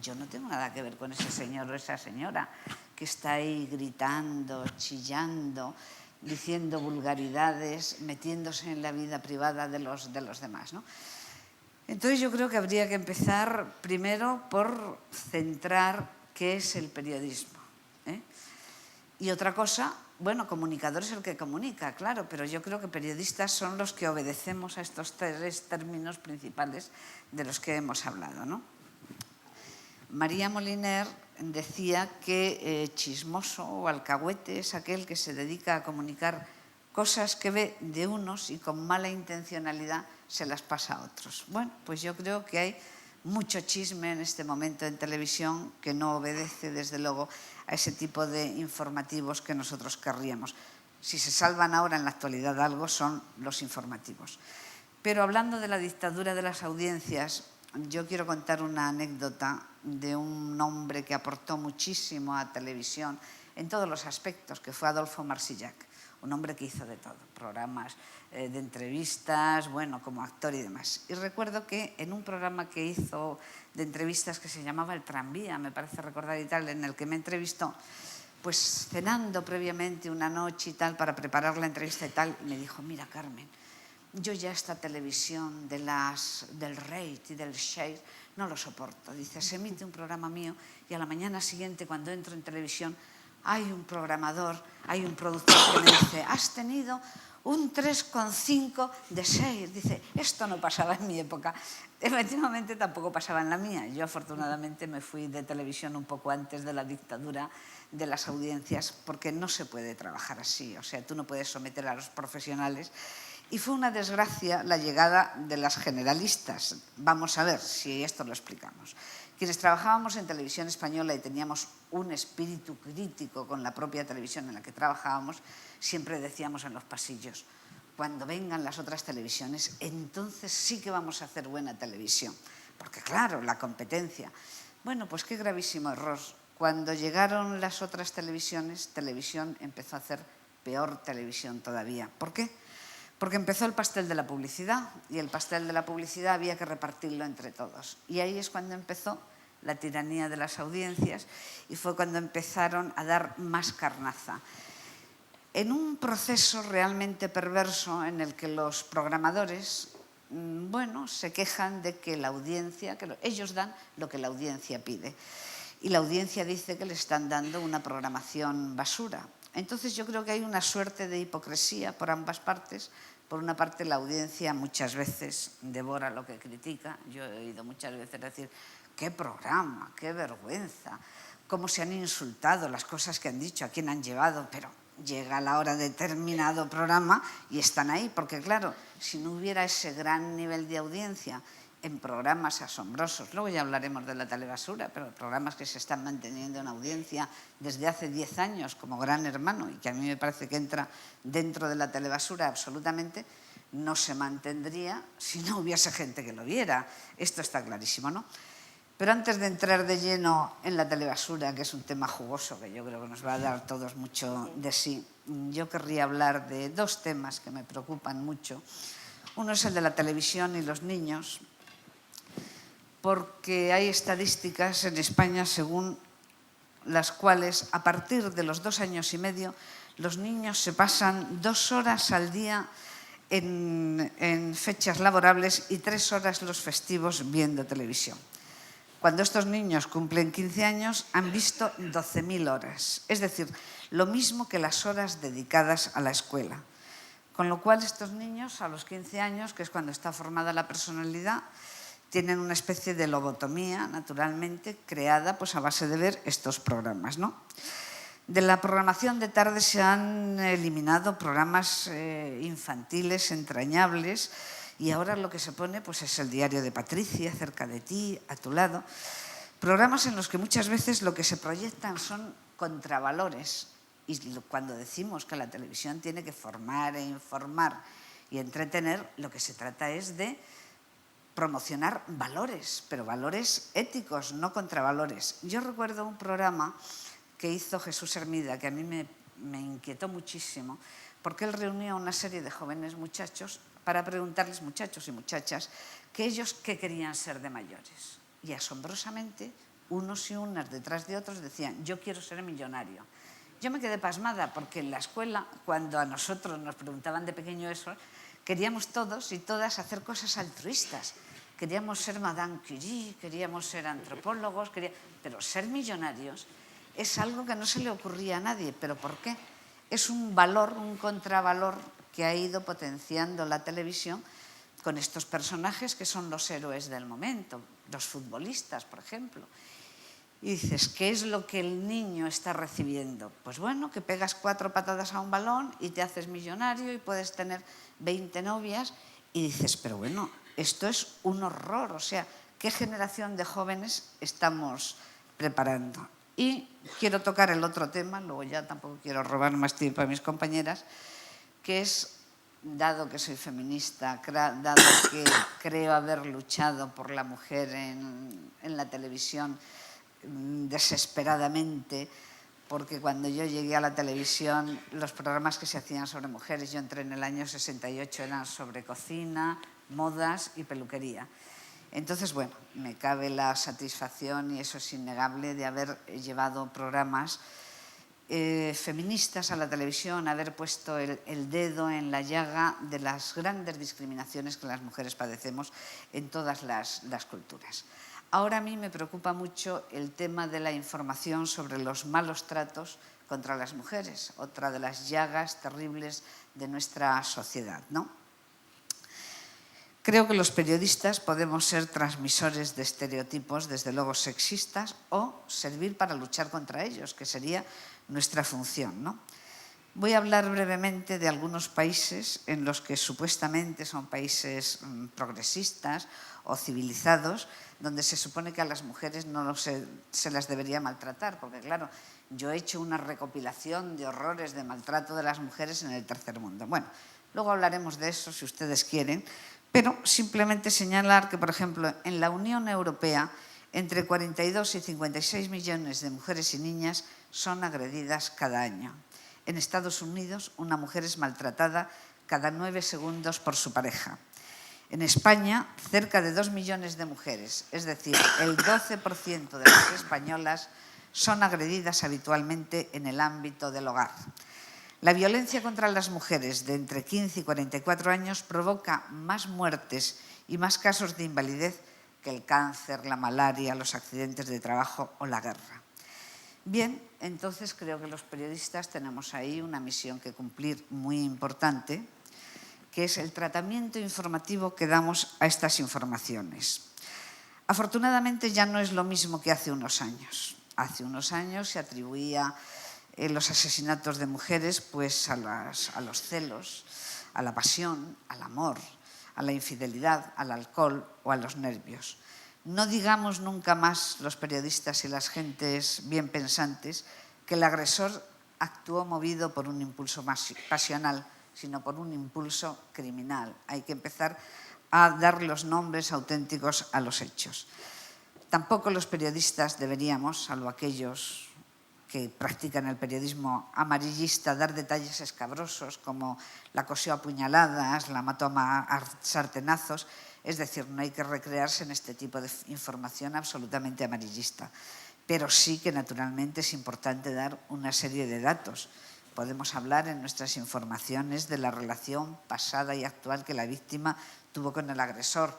yo no tengo nada que ver con ese señor o esa señora que está ahí gritando, chillando, diciendo vulgaridades, metiéndose en la vida privada de los demás, ¿no? Entonces yo creo que habría que empezar primero por centrar qué es el periodismo, ¿eh? Y otra cosa, bueno, comunicador es el que comunica, claro, pero yo creo que periodistas son los que obedecemos a estos 3 términos principales de los que hemos hablado, ¿no? María Moliner decía que chismoso o alcahuete es aquel que se dedica a comunicar cosas que ve de unos y con mala intencionalidad se las pasa a otros. Bueno, pues yo creo que hay mucho chisme en este momento en televisión que no obedece, desde luego, a ese tipo de informativos que nosotros querríamos. Si se salvan ahora en la actualidad algo, son los informativos. Pero hablando de la dictadura de las audiencias, yo quiero contar una anécdota de un hombre que aportó muchísimo a televisión en todos los aspectos, que fue Adolfo Marsillac, un hombre que hizo de todo, programas de entrevistas, bueno, como actor y demás. Y recuerdo que en un programa que hizo de entrevistas que se llamaba El Tranvía, me parece recordar y tal, en el que me entrevistó, pues cenando previamente una noche y tal para preparar la entrevista y tal, me dijo, mira Carmen, yo ya esta televisión del rate y del share no lo soporto. Dice, se emite un programa mío y a la mañana siguiente cuando entro en televisión hay un programador, hay un productor que me dice, has tenido un 3,5 de 6. Dice, esto no pasaba en mi época. Efectivamente, tampoco pasaba en la mía. Yo, afortunadamente, me fui de televisión un poco antes de la dictadura de las audiencias, porque no se puede trabajar así. O sea, tú no puedes someter a los profesionales. Y fue una desgracia la llegada de las generalistas. Vamos a ver si esto lo explicamos. Quienes trabajábamos en televisión española y teníamos un espíritu crítico con la propia televisión en la que trabajábamos, siempre decíamos en los pasillos, cuando vengan las otras televisiones, entonces sí que vamos a hacer buena televisión. Porque claro, la competencia. Bueno, pues qué gravísimo error. Cuando llegaron las otras televisiones, televisión empezó a hacer peor televisión todavía. ¿Por qué? Porque empezó el pastel de la publicidad, y el pastel de la publicidad había que repartirlo entre todos. Y ahí es cuando empezó la tiranía de las audiencias y fue cuando empezaron a dar más carnaza. En un proceso realmente perverso en el que los programadores, bueno, se quejan de que la audiencia, ellos dan lo que la audiencia pide. Y la audiencia dice que le están dando una programación basura. Entonces yo creo que hay una suerte de hipocresía por ambas partes. Por una parte, la audiencia muchas veces devora lo que critica. Yo he oído muchas veces decir, qué programa, qué vergüenza, cómo se han insultado, las cosas que han dicho, a quién han llevado, pero llega la hora de determinado programa y están ahí, porque claro, si no hubiera ese gran nivel de audiencia en programas asombrosos, luego ya hablaremos de la telebasura, pero programas que se están manteniendo en audiencia desde hace 10 años como Gran Hermano y que a mí me parece que entra dentro de la telebasura absolutamente, no se mantendría si no hubiese gente que lo viera. Esto está clarísimo, ¿no? Pero antes de entrar de lleno en la telebasura, que es un tema jugoso que yo creo que nos va a dar a todos mucho de sí, yo querría hablar de dos temas que me preocupan mucho. Uno es el de la televisión y los niños, porque hay estadísticas en España según las cuales a partir de los 2 años y medio los niños se pasan 2 horas al día en fechas laborables y 3 horas los festivos viendo televisión. Cuando estos niños cumplen 15 años han visto 12.000 horas, es decir, lo mismo que las horas dedicadas a la escuela. Con lo cual estos niños a los 15 años, que es cuando está formada la personalidad, tienen una especie de lobotomía, naturalmente, creada pues, a base de ver estos programas, ¿no? De la programación de tarde se han eliminado programas infantiles, entrañables, y ahora lo que se pone pues, es el diario de Patricia, Cerca de ti, A tu lado. Programas en los que muchas veces lo que se proyectan son contravalores. Y cuando decimos que la televisión tiene que formar e informar y entretener, lo que se trata es de promocionar valores, pero valores éticos, no contravalores. Yo recuerdo un programa que hizo Jesús Hermida, que a mí me inquietó muchísimo, porque él reunió a una serie de jóvenes muchachos para preguntarles, muchachos y muchachas, que ellos qué querían ser de mayores. Y asombrosamente, unos y unas detrás de otros decían, yo quiero ser millonario. Yo me quedé pasmada, porque en la escuela, cuando a nosotros nos preguntaban de pequeño eso, queríamos todos y todas hacer cosas altruistas. Queríamos ser Madame Curie, queríamos ser antropólogos, pero ser millonarios es algo que no se le ocurría a nadie. ¿Pero por qué? Es un valor, un contravalor que ha ido potenciando la televisión con estos personajes que son los héroes del momento, los futbolistas, por ejemplo. Y dices, ¿qué es lo que el niño está recibiendo? Pues bueno, que pegas 4 patadas a un balón y te haces millonario y puedes tener 20 novias y dices, pero bueno, esto es un horror. O sea, ¿qué generación de jóvenes estamos preparando? Y quiero tocar el otro tema, luego ya tampoco quiero robar más tiempo a mis compañeras, que es, dado que soy feminista, dado que creo haber luchado por la mujer en la televisión desesperadamente, porque cuando yo llegué a la televisión, los programas que se hacían sobre mujeres, yo entré en el año 68, eran sobre cocina, modas y peluquería. Entonces, bueno, me cabe la satisfacción, y eso es innegable, de haber llevado programas feministas a la televisión, haber puesto el dedo en la llaga de las grandes discriminaciones que las mujeres padecemos en todas las culturas. Ahora a mí me preocupa mucho el tema de la información sobre los malos tratos contra las mujeres, otra de las llagas terribles de nuestra sociedad, ¿no? Creo que los periodistas podemos ser transmisores de estereotipos, desde luego sexistas, o servir para luchar contra ellos, que sería nuestra función, ¿no? Voy a hablar brevemente de algunos países en los que supuestamente son países progresistas o civilizados, donde se supone que a las mujeres no se las debería maltratar, porque claro, yo he hecho una recopilación de horrores de maltrato de las mujeres en el tercer mundo. Bueno, luego hablaremos de eso si ustedes quieren, pero simplemente señalar que, por ejemplo, en la Unión Europea, entre 42 y 56 millones de mujeres y niñas son agredidas cada año. En Estados Unidos, una mujer es maltratada cada 9 segundos por su pareja. En España, cerca de 2 millones de mujeres, es decir, el 12% de las españolas, son agredidas habitualmente en el ámbito del hogar. La violencia contra las mujeres de entre 15 y 44 años provoca más muertes y más casos de invalidez que el cáncer, la malaria, los accidentes de trabajo o la guerra. Bien, entonces creo que los periodistas tenemos ahí una misión que cumplir muy importante, que es el tratamiento informativo que damos a estas informaciones. Afortunadamente ya no es lo mismo que hace unos años. Hace unos años se atribuía los asesinatos de mujeres pues a los celos, a la pasión, al amor, a la infidelidad, al alcohol o a los nervios. No digamos nunca más los periodistas y las gentes bien pensantes que el agresor actuó movido por un impulso pasional, sino por un impulso criminal. Hay que empezar a dar los nombres auténticos a los hechos. Tampoco los periodistas deberíamos, salvo aquellos que practican el periodismo amarillista, dar detalles escabrosos como la cosió a puñaladas, la mató a sartenazos. Es decir, no hay que recrearse en este tipo de información absolutamente amarillista. Pero sí que naturalmente es importante dar una serie de datos. Podemos hablar en nuestras informaciones de la relación pasada y actual que la víctima tuvo con el agresor,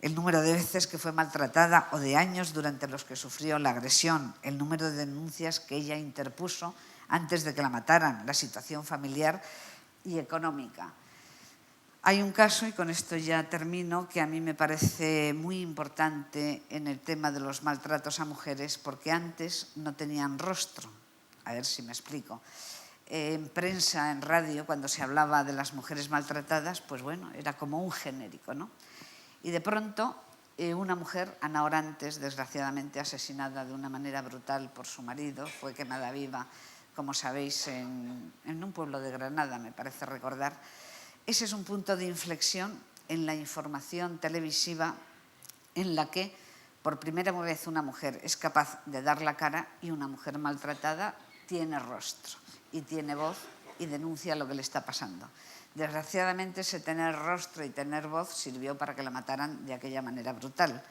el número de veces que fue maltratada o de años durante los que sufrió la agresión, el número de denuncias que ella interpuso antes de que la mataran, la situación familiar y económica. Hay un caso, y con esto ya termino, que a mí me parece muy importante en el tema de los maltratos a mujeres, porque antes no tenían rostro. A ver si me explico. En prensa, en radio, cuando se hablaba de las mujeres maltratadas, pues bueno, era como un genérico, ¿no? Y de pronto, una mujer, Ana Orantes, desgraciadamente asesinada de una manera brutal por su marido, fue quemada viva, como sabéis, en un pueblo de Granada, me parece recordar. Ese es un punto de inflexión en la información televisiva en la que por primera vez una mujer es capaz de dar la cara y una mujer maltratada tiene rostro y tiene voz y denuncia lo que le está pasando. Desgraciadamente, ese tener rostro y tener voz sirvió para que la mataran de aquella manera brutal.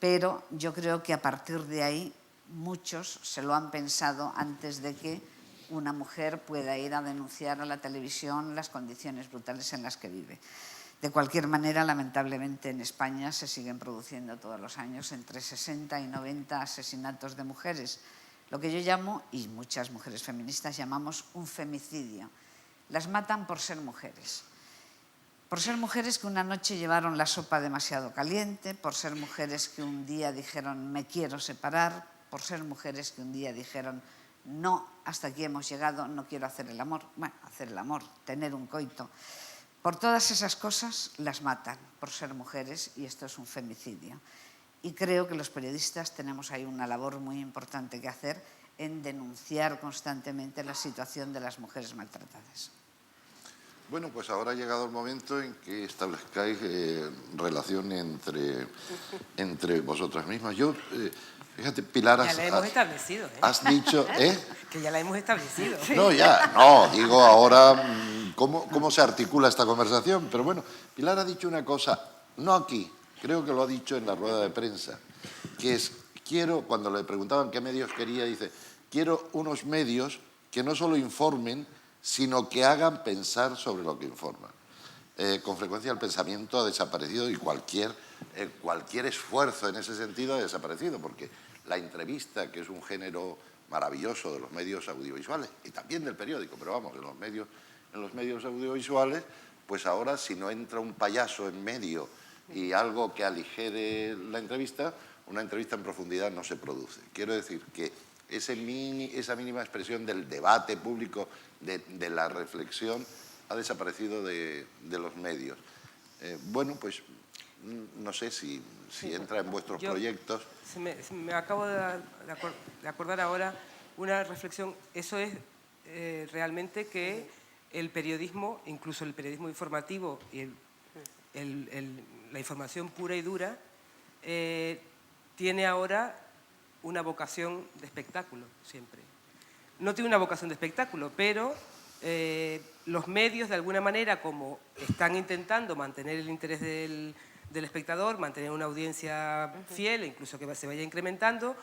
Pero yo creo que a partir de ahí muchos se lo han pensado antes de que una mujer pueda ir a denunciar a la televisión las condiciones brutales en las que vive. De cualquier manera, lamentablemente en España se siguen produciendo todos los años entre 60 y 90 asesinatos de mujeres, lo que yo llamo, y muchas mujeres feministas llamamos, un femicidio. Las matan por ser mujeres. Por ser mujeres que una noche llevaron la sopa demasiado caliente, por ser mujeres que un día dijeron me quiero separar, por ser mujeres que un día dijeron no, hasta aquí hemos llegado, no quiero hacer el amor. Bueno, hacer el amor, tener un coito. Por todas esas cosas las matan por ser mujeres y esto es un femicidio. Y creo que los periodistas tenemos ahí una labor muy importante que hacer en denunciar constantemente la situación de las mujeres maltratadas. Bueno, pues ahora ha llegado el momento en que establezcáis relación entre vosotras mismas. Yo, fíjate, Pilar, ya la hemos establecido, ¿eh? Has dicho, ¿eh? Que ya la hemos establecido. No, ya, no, digo ahora cómo se articula esta conversación. Pero bueno, Pilar ha dicho una cosa, no aquí, creo que lo ha dicho en la rueda de prensa, que es, cuando le preguntaban qué medios quería, dice, quiero unos medios que no solo informen, sino que hagan pensar sobre lo que informan. Con frecuencia el pensamiento ha desaparecido y cualquier esfuerzo en ese sentido ha desaparecido, porque la entrevista, que es un género maravilloso de los medios audiovisuales y también del periódico, pero vamos, en los medios audiovisuales, pues ahora si no entra un payaso en medio y algo que aligere la entrevista, una entrevista en profundidad no se produce. Quiero decir que esa mínima expresión del debate público, de la reflexión, ha desaparecido de los medios. Bueno, pues no sé si entra en vuestros proyectos. Me acabo de acordar ahora una reflexión. Eso es realmente que el periodismo, incluso el periodismo informativo y la información pura y dura, tiene ahora una vocación de espectáculo, siempre. No tiene una vocación de espectáculo, pero los medios, de alguna manera, como están intentando mantener el interés del espectador, mantener una audiencia fiel, incluso que se vaya incrementando,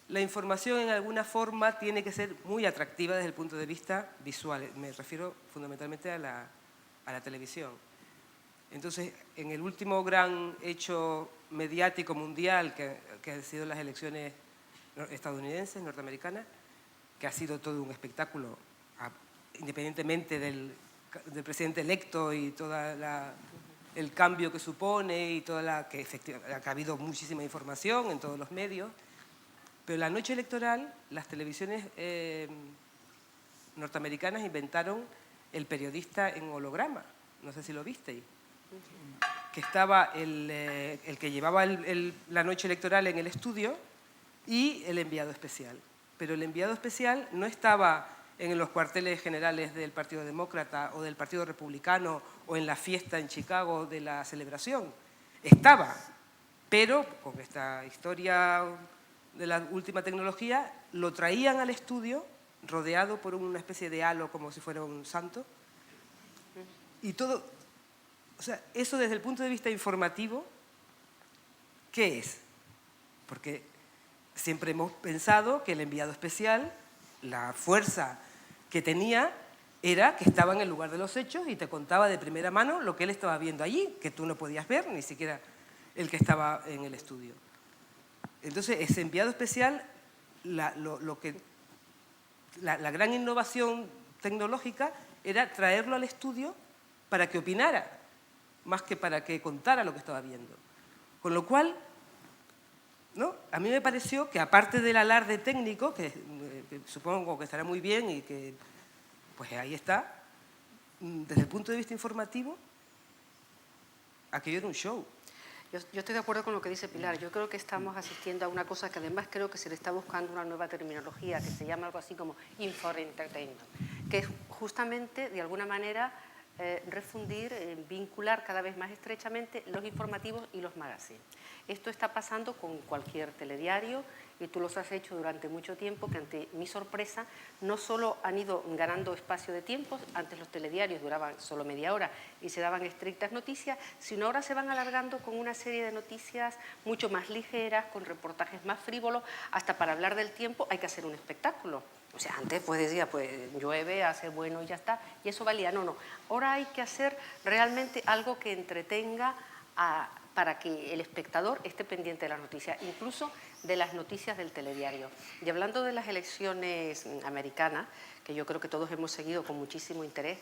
la información en alguna forma tiene que ser muy atractiva desde el punto de vista visual. Me refiero fundamentalmente a la televisión. Entonces, en el último gran hecho mediático mundial, que han sido las elecciones estadounidenses, norteamericanas, que ha sido todo un espectáculo, independientemente del presidente electo y todo el cambio que supone y que ha habido muchísima información en todos los medios, pero la noche electoral, las televisiones norteamericanas inventaron el periodista en holograma, no sé si lo visteis, que estaba el que llevaba la noche electoral en el estudio y el enviado especial. Pero el enviado especial no estaba en los cuarteles generales del Partido Demócrata o del Partido Republicano o en la fiesta en Chicago de la celebración. Estaba, pero con esta historia de la última tecnología, lo traían al estudio rodeado por una especie de halo como si fuera un santo. Y todo, o sea, eso desde el punto de vista informativo, ¿qué es? Porque siempre hemos pensado que el enviado especial, la fuerza que tenía, era que estaba en el lugar de los hechos y te contaba de primera mano lo que él estaba viendo allí, que tú no podías ver, ni siquiera el que estaba en el estudio. Entonces, ese enviado especial, la gran innovación tecnológica era traerlo al estudio para que opinara, más que para que contara lo que estaba viendo. Con lo cual, ¿no? A mí me pareció que, aparte del alarde técnico, que supongo que estará muy bien y que pues ahí está, desde el punto de vista informativo, aquello era un show. Yo estoy de acuerdo con lo que dice Pilar. Yo creo que estamos asistiendo a una cosa que además creo que se le está buscando una nueva terminología que se llama algo así como infoentertainment, que es justamente, de alguna manera, refundir, vincular cada vez más estrechamente los informativos y los magazines. Esto está pasando con cualquier telediario y tú los has hecho durante mucho tiempo, que ante mi sorpresa no solo han ido ganando espacio de tiempo, antes los telediarios duraban solo media hora y se daban estrictas noticias, sino ahora se van alargando con una serie de noticias mucho más ligeras, con reportajes más frívolos, hasta para hablar del tiempo hay que hacer un espectáculo. O sea, antes pues decía, pues llueve, hace bueno y ya está, y eso valía. No. Ahora hay que hacer realmente algo que entretenga para que el espectador esté pendiente de las noticias, incluso de las noticias del telediario. Y hablando de las elecciones americanas, que yo creo que todos hemos seguido con muchísimo interés,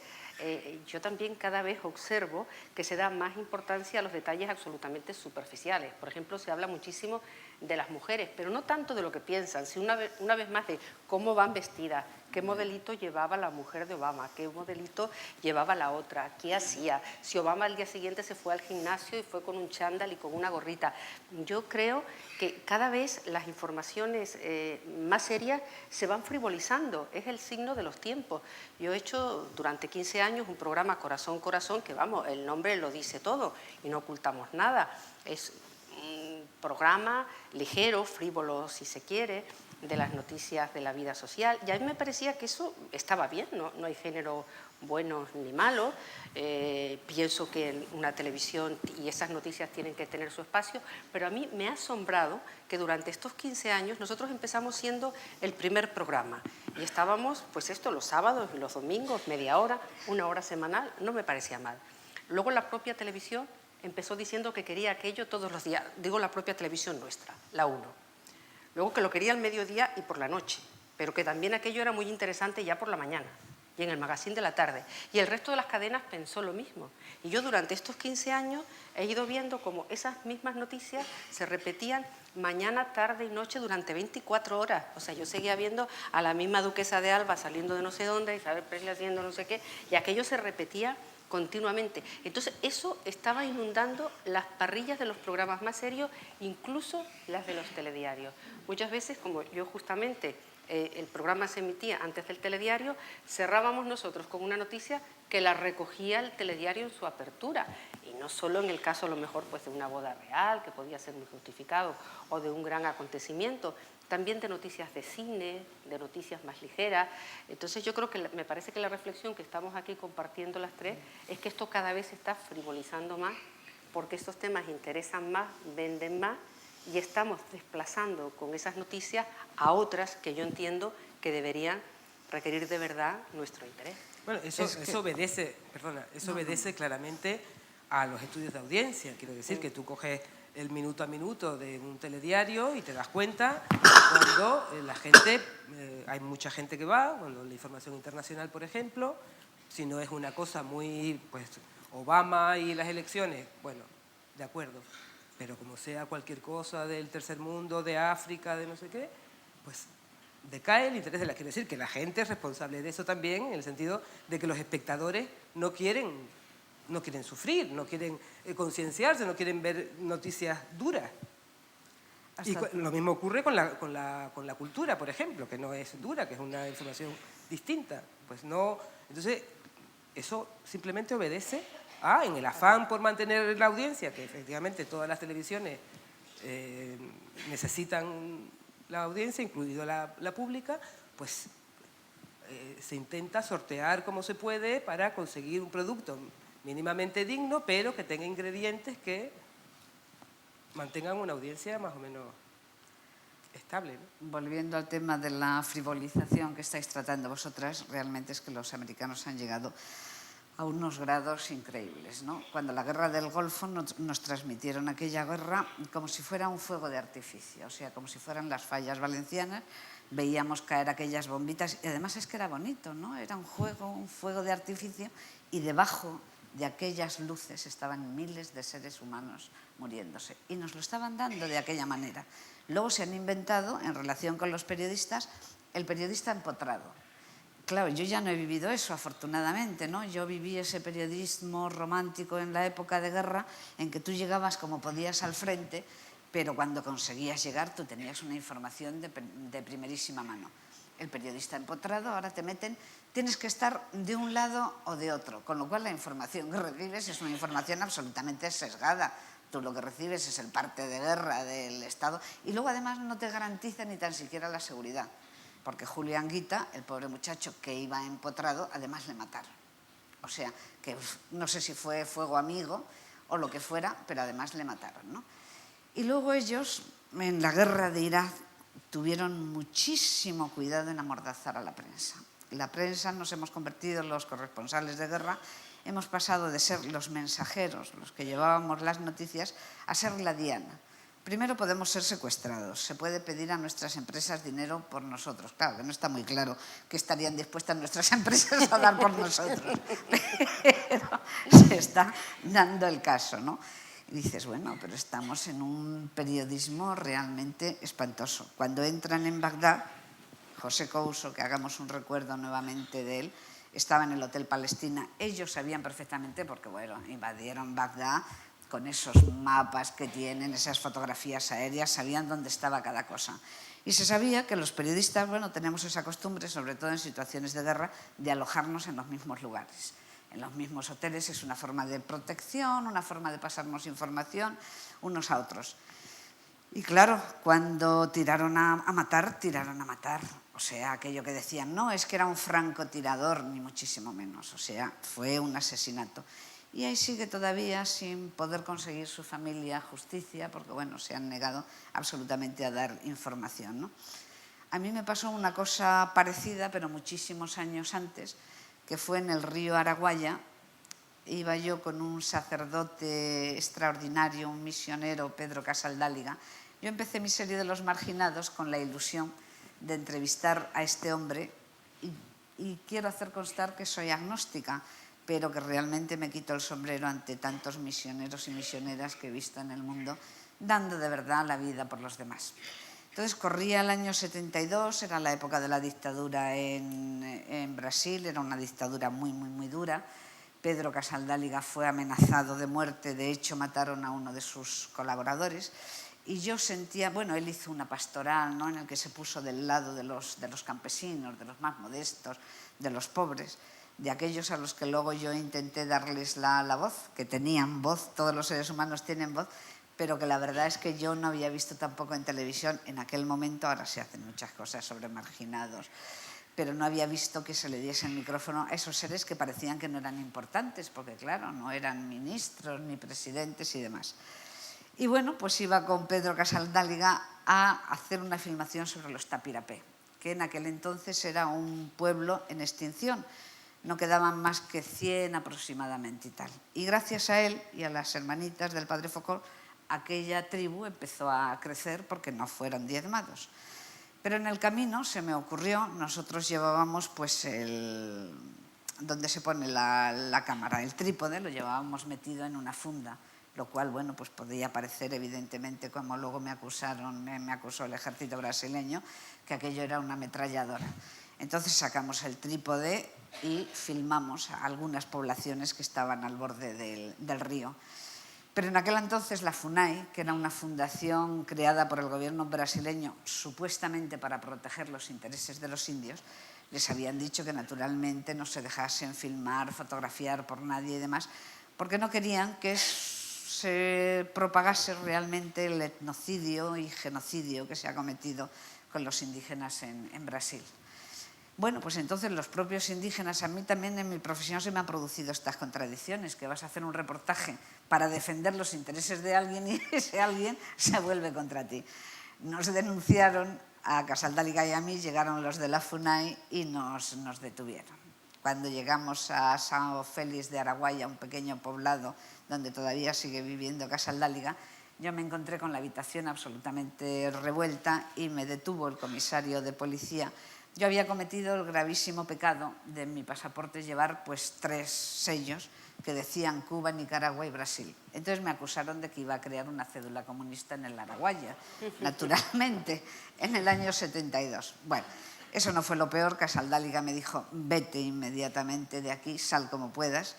yo también cada vez observo que se da más importancia a los detalles absolutamente superficiales. Por ejemplo, se habla muchísimo de las mujeres, pero no tanto de lo que piensan, sino una vez más de cómo van vestidas, qué modelito llevaba la mujer de Obama, qué modelito llevaba la otra, qué hacía, si Obama al día siguiente se fue al gimnasio y fue con un chándal y con una gorrita. Yo creo que cada vez las informaciones más serias se van frivolizando, es el signo de los tiempos. Yo he hecho durante 15 años un programa Corazón, Corazón, que vamos, el nombre lo dice todo y no ocultamos nada. Es un programa ligero, frívolo si se quiere, de las noticias de la vida social, y a mí me parecía que eso estaba bien, no hay género buenos ni malos, pienso que una televisión y esas noticias tienen que tener su espacio, pero a mí me ha asombrado que durante estos 15 años nosotros empezamos siendo el primer programa y estábamos, pues esto, los sábados y los domingos, media hora, una hora semanal, no me parecía mal. Luego la propia televisión empezó diciendo que quería aquello todos los días, digo la propia televisión nuestra, la 1. Luego que lo quería al mediodía y por la noche. pero que también aquello era muy interesante ya por la mañana y en el magazine de la tarde. Y el resto de las cadenas pensó lo mismo. Y yo durante estos 15 años he ido viendo cómo esas mismas noticias se repetían mañana, tarde y noche durante 24 horas. O sea, yo seguía viendo a la misma duquesa de Alba saliendo de no sé dónde, Isabel Presley haciendo no sé qué, y aquello se repetía continuamente. Entonces, eso estaba inundando las parrillas de los programas más serios, incluso las de los telediarios. Muchas veces, como yo justamente el programa se emitía antes del telediario, cerrábamos nosotros con una noticia que la recogía el telediario en su apertura. Y no solo en el caso, a lo mejor, pues, de una boda real, que podía ser muy justificado, o de un gran acontecimiento, también de noticias de cine, de noticias más ligeras. Entonces yo creo que me parece que la reflexión que estamos aquí compartiendo las tres es que esto cada vez se está frivolizando más, porque estos temas interesan más, venden más, y estamos desplazando con esas noticias a otras que yo entiendo que deberían requerir de verdad nuestro interés. Bueno, eso obedece, perdona, eso obedece claramente a los estudios de audiencia. Quiero decir que tú coges el minuto a minuto de un telediario y te das cuenta cuando la gente, hay mucha gente que va, cuando la información internacional, por ejemplo, si no es una cosa muy, pues, Obama y las elecciones, bueno, de acuerdo, pero como sea cualquier cosa del tercer mundo, de África, de no sé qué, pues decae el interés de la... Quiero decir que la gente es responsable de eso también, en el sentido de que los espectadores no quieren sufrir, no quieren concienciarse, no quieren ver noticias duras. Y lo mismo ocurre con la cultura, por ejemplo, que no es dura, que es una información distinta. Pues no, entonces, eso simplemente obedece a, en el afán por mantener la audiencia, que efectivamente todas las televisiones necesitan la audiencia, incluido la pública, pues se intenta sortear como se puede para conseguir un producto mínimamente digno, pero que tenga ingredientes que mantengan una audiencia más o menos estable, ¿no? Volviendo al tema de la frivolización que estáis tratando vosotras, realmente es que los americanos han llegado a unos grados increíbles, ¿no? Cuando la guerra del Golfo nos transmitieron aquella guerra como si fuera un fuego de artificio, o sea, como si fueran las fallas valencianas, veíamos caer aquellas bombitas y además es que era bonito, ¿no? Era un fuego de artificio, y debajo de aquellas luces estaban miles de seres humanos muriéndose y nos lo estaban dando de aquella manera. Luego se han inventado, en relación con los periodistas, el periodista empotrado. Claro, yo ya no he vivido eso, afortunadamente, ¿no? Yo viví ese periodismo romántico en la época de guerra, en que tú llegabas como podías al frente, pero cuando conseguías llegar tú tenías una información de primerísima mano. El periodista empotrado, ahora te meten, tienes que estar de un lado o de otro, con lo cual la información que recibes es una información absolutamente sesgada. Tú lo que recibes es el parte de guerra del Estado y luego además no te garantiza ni tan siquiera la seguridad, porque Julio Anguita, el pobre muchacho que iba empotrado, además le mataron. O sea, que no sé si fue fuego amigo o lo que fuera, pero además le mataron, ¿no? Y luego ellos, en la guerra de Irak, tuvieron muchísimo cuidado en amordazar a la prensa. La prensa nos hemos convertido en los corresponsales de guerra, hemos pasado de ser los mensajeros, los que llevábamos las noticias, a ser la diana. Primero podemos ser secuestrados, se puede pedir a nuestras empresas dinero por nosotros. Claro que no está muy claro que estarían dispuestas nuestras empresas a dar por nosotros, pero se está dando el caso, ¿no? Y dices, bueno, pero estamos en un periodismo realmente espantoso. Cuando entran en Bagdad, José Couso, que hagamos un recuerdo nuevamente de él, estaba en el Hotel Palestina. Ellos sabían perfectamente, porque bueno, invadieron Bagdad con esos mapas que tienen, esas fotografías aéreas, sabían dónde estaba cada cosa. Y se sabía que los periodistas, bueno, tenemos esa costumbre, sobre todo en situaciones de guerra, de alojarnos en los mismos lugares. En los mismos hoteles es una forma de protección, una forma de pasarnos información unos a otros. Y claro, cuando tiraron a matar, tiraron a matar. O sea, aquello que decían, no, es que era un francotirador, ni muchísimo menos. O sea, fue un asesinato. Y ahí sigue todavía sin poder conseguir su familia justicia, porque bueno, se han negado absolutamente a dar información, ¿no? A mí me pasó una cosa parecida, pero muchísimos años antes, que fue en el río Araguaya. Iba yo con un sacerdote extraordinario, un misionero, Pedro Casaldáliga. Yo empecé mi serie de los marginados con la ilusión de entrevistar a este hombre y quiero hacer constar que soy agnóstica, pero que realmente me quito el sombrero ante tantos misioneros y misioneras que he visto en el mundo, dando de verdad la vida por los demás. Entonces corría el año 72, era la época de la dictadura en Brasil, era una dictadura muy dura. Pedro Casaldáliga fue amenazado de muerte, de hecho mataron a uno de sus colaboradores. Y yo sentía, bueno, él hizo una pastoral, ¿no?, en el que se puso del lado de los campesinos, de los más modestos, de los pobres, de aquellos a los que luego yo intenté darles la voz, que tenían voz, todos los seres humanos tienen voz, pero que la verdad es que yo no había visto tampoco en televisión en aquel momento. Ahora se hacen muchas cosas sobre marginados, pero no había visto que se le diese el micrófono a esos seres que parecían que no eran importantes, porque claro, no eran ministros ni presidentes y demás. Y bueno, pues iba con Pedro Casaldáliga a hacer una filmación sobre los Tapirapé, que en aquel entonces era un pueblo en extinción. No quedaban más que 100 aproximadamente y tal. Y gracias a él y a las hermanitas del Padre Foucault, aquella tribu empezó a crecer porque no fueron diezmados. Pero en el camino se me ocurrió, nosotros llevábamos pues donde se pone la cámara, el trípode, lo llevábamos metido en una funda, lo cual, bueno, pues podía parecer evidentemente, como luego me acusó el ejército brasileño, que aquello era una ametralladora. Entonces sacamos el trípode y filmamos a algunas poblaciones que estaban al borde del río. Pero en aquel entonces la FUNAI, que era una fundación creada por el gobierno brasileño supuestamente para proteger los intereses de los indios, les habían dicho que naturalmente no se dejasen filmar, fotografiar por nadie y demás, porque no querían que se propagase realmente el etnocidio y genocidio que se ha cometido con los indígenas en Brasil. Bueno, pues entonces los propios indígenas, a mí también en mi profesión se me han producido estas contradicciones, que vas a hacer un reportaje para defender los intereses de alguien y ese alguien se vuelve contra ti. Nos denunciaron a Casaldáliga y a mí, llegaron los de la FUNAI y nos detuvieron. Cuando llegamos a São Félix de Araguaia, un pequeño poblado donde todavía sigue viviendo Casaldáliga, yo me encontré con la habitación absolutamente revuelta y me detuvo el comisario de policía. Yo había cometido el gravísimo pecado de en mi pasaporte llevar pues 3 sellos que decían Cuba, Nicaragua y Brasil. Entonces me acusaron de que iba a crear una cédula comunista en el Araguaia, naturalmente, en el año 72. Bueno, eso no fue lo peor. Casaldáliga me dijo, vete inmediatamente de aquí, sal como puedas.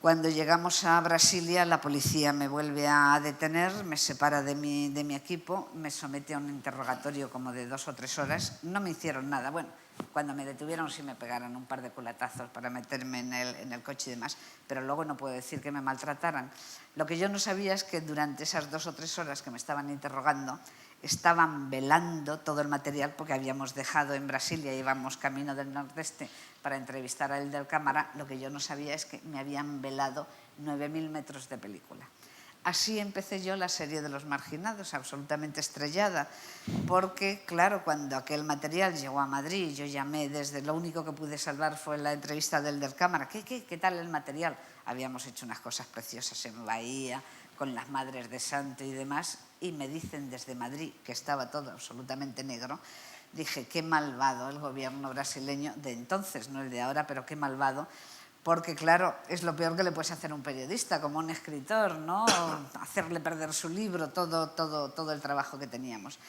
Cuando llegamos a Brasilia, la policía me vuelve a detener, me separa de mi equipo, me somete a un interrogatorio como de 2 o 3 horas. No me hicieron nada. Bueno, cuando me detuvieron sí me pegaron un par de culatazos para meterme en el coche y demás, pero luego no puedo decir que me maltrataran. Lo que yo no sabía es que durante esas 2 o 3 horas que me estaban interrogando, estaban velando todo el material porque habíamos dejado en Brasilia, íbamos camino del nordeste para entrevistar a él del cámara. Lo que yo no sabía es que me habían velado 9.000 metros de película. Así empecé yo la serie de los marginados, absolutamente estrellada, porque claro, cuando aquel material llegó a Madrid, yo llamé desde, lo único que pude salvar fue la entrevista del cámara. ¿Qué tal el material? Habíamos hecho unas cosas preciosas en Bahía, con las Madres de Santo y demás, y me dicen desde Madrid que estaba todo absolutamente negro. Dije, qué malvado el gobierno brasileño de entonces, no el de ahora, pero qué malvado, porque claro, es lo peor que le puedes hacer a un periodista, como un escritor, ¿no? Hacerle perder su libro, todo el trabajo que teníamos.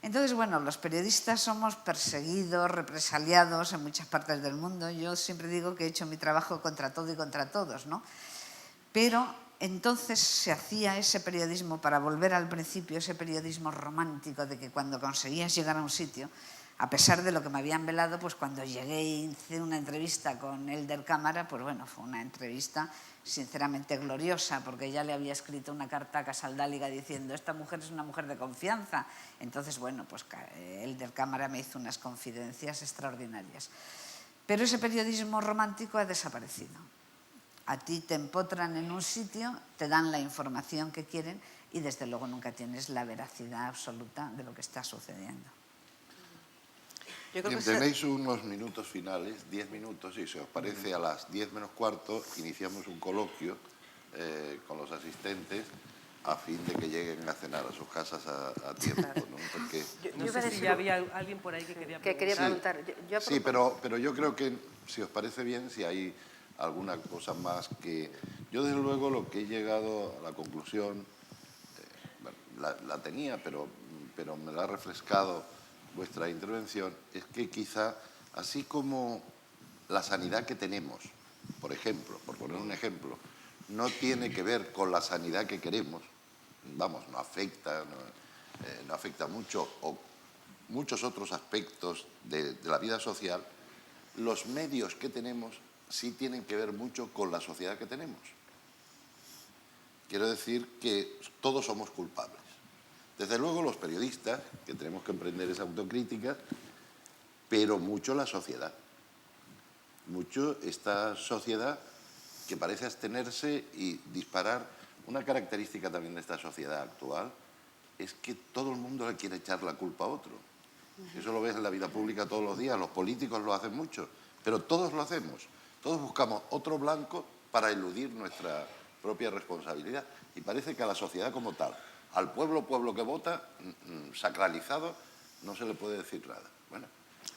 Entonces, bueno, los periodistas somos perseguidos, represaliados en muchas partes del mundo. Yo siempre digo que he hecho mi trabajo contra todo y contra todos, ¿no? Pero entonces se hacía ese periodismo, para volver al principio, ese periodismo romántico de que cuando conseguías llegar a un sitio, a pesar de lo que me habían velado, pues cuando llegué y hice una entrevista con él del cámara, pues bueno, fue una entrevista sinceramente gloriosa, porque ya le había escrito una carta a Casaldáliga diciendo, esta mujer es una mujer de confianza. Entonces, bueno, pues él del cámara me hizo unas confidencias extraordinarias. Pero ese periodismo romántico ha desaparecido. A ti te empotran en un sitio, te dan la información que quieren y desde luego nunca tienes la veracidad absoluta de lo que está sucediendo. Bien, tenéis unos minutos finales, 10 minutos, y si os parece a las 10 menos cuarto iniciamos un coloquio con los asistentes a fin de que lleguen a cenar a sus casas a tiempo, ¿no? Porque, No iba a sé si decir ya había alguien por ahí que quería que quería preguntar. preguntar. Yo sí, pero yo creo que, si os parece bien, si hay alguna cosa más que... Yo, desde luego, lo que he llegado a la conclusión, bueno, la tenía, pero me la ha refrescado vuestra intervención, es que quizá, así como la sanidad que tenemos, por ejemplo, por poner un ejemplo, no tiene que ver con la sanidad que queremos, vamos, no afecta mucho, o muchos otros aspectos de la vida social, los medios que tenemos sí tienen que ver mucho con la sociedad que tenemos. Quiero decir que todos somos culpables. Desde luego los periodistas, que tenemos que emprender esa autocrítica, pero mucho la sociedad. Mucho esta sociedad que parece abstenerse y disparar. Una característica también de esta sociedad actual es que todo el mundo le quiere echar la culpa a otro. Eso lo ves en la vida pública todos los días, los políticos lo hacen mucho, pero todos lo hacemos. Todos buscamos otro blanco para eludir nuestra propia responsabilidad. Y parece que a la sociedad como tal, al pueblo que vota, sacralizado, no se le puede decir nada. Bueno,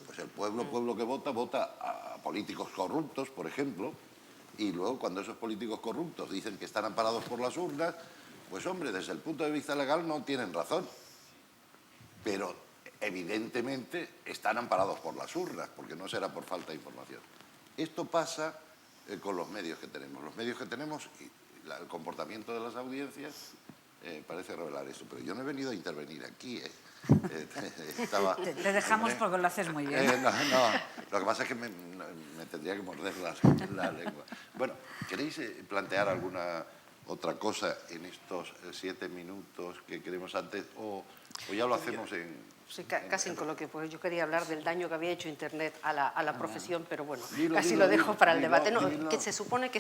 pues el pueblo que vota a políticos corruptos, por ejemplo, y luego, cuando esos políticos corruptos dicen que están amparados por las urnas, pues hombre, desde el punto de vista legal no tienen razón, pero evidentemente están amparados por las urnas, porque no será por falta de información. Esto pasa con los medios que tenemos. Los medios que tenemos y el comportamiento de las audiencias parece revelar eso, pero yo no he venido a intervenir aquí. Te dejamos porque lo haces muy bien. No, lo que pasa es que me tendría que morder la lengua. Bueno, ¿queréis plantear alguna otra cosa en estos 7 minutos que queremos antes, o ya lo hacemos en... Sí, casi en coloquio, porque yo quería hablar del daño que había hecho Internet a la profesión, pero bueno, Dilo, lo dejo para el dilo, debate. dilo. Que se supone que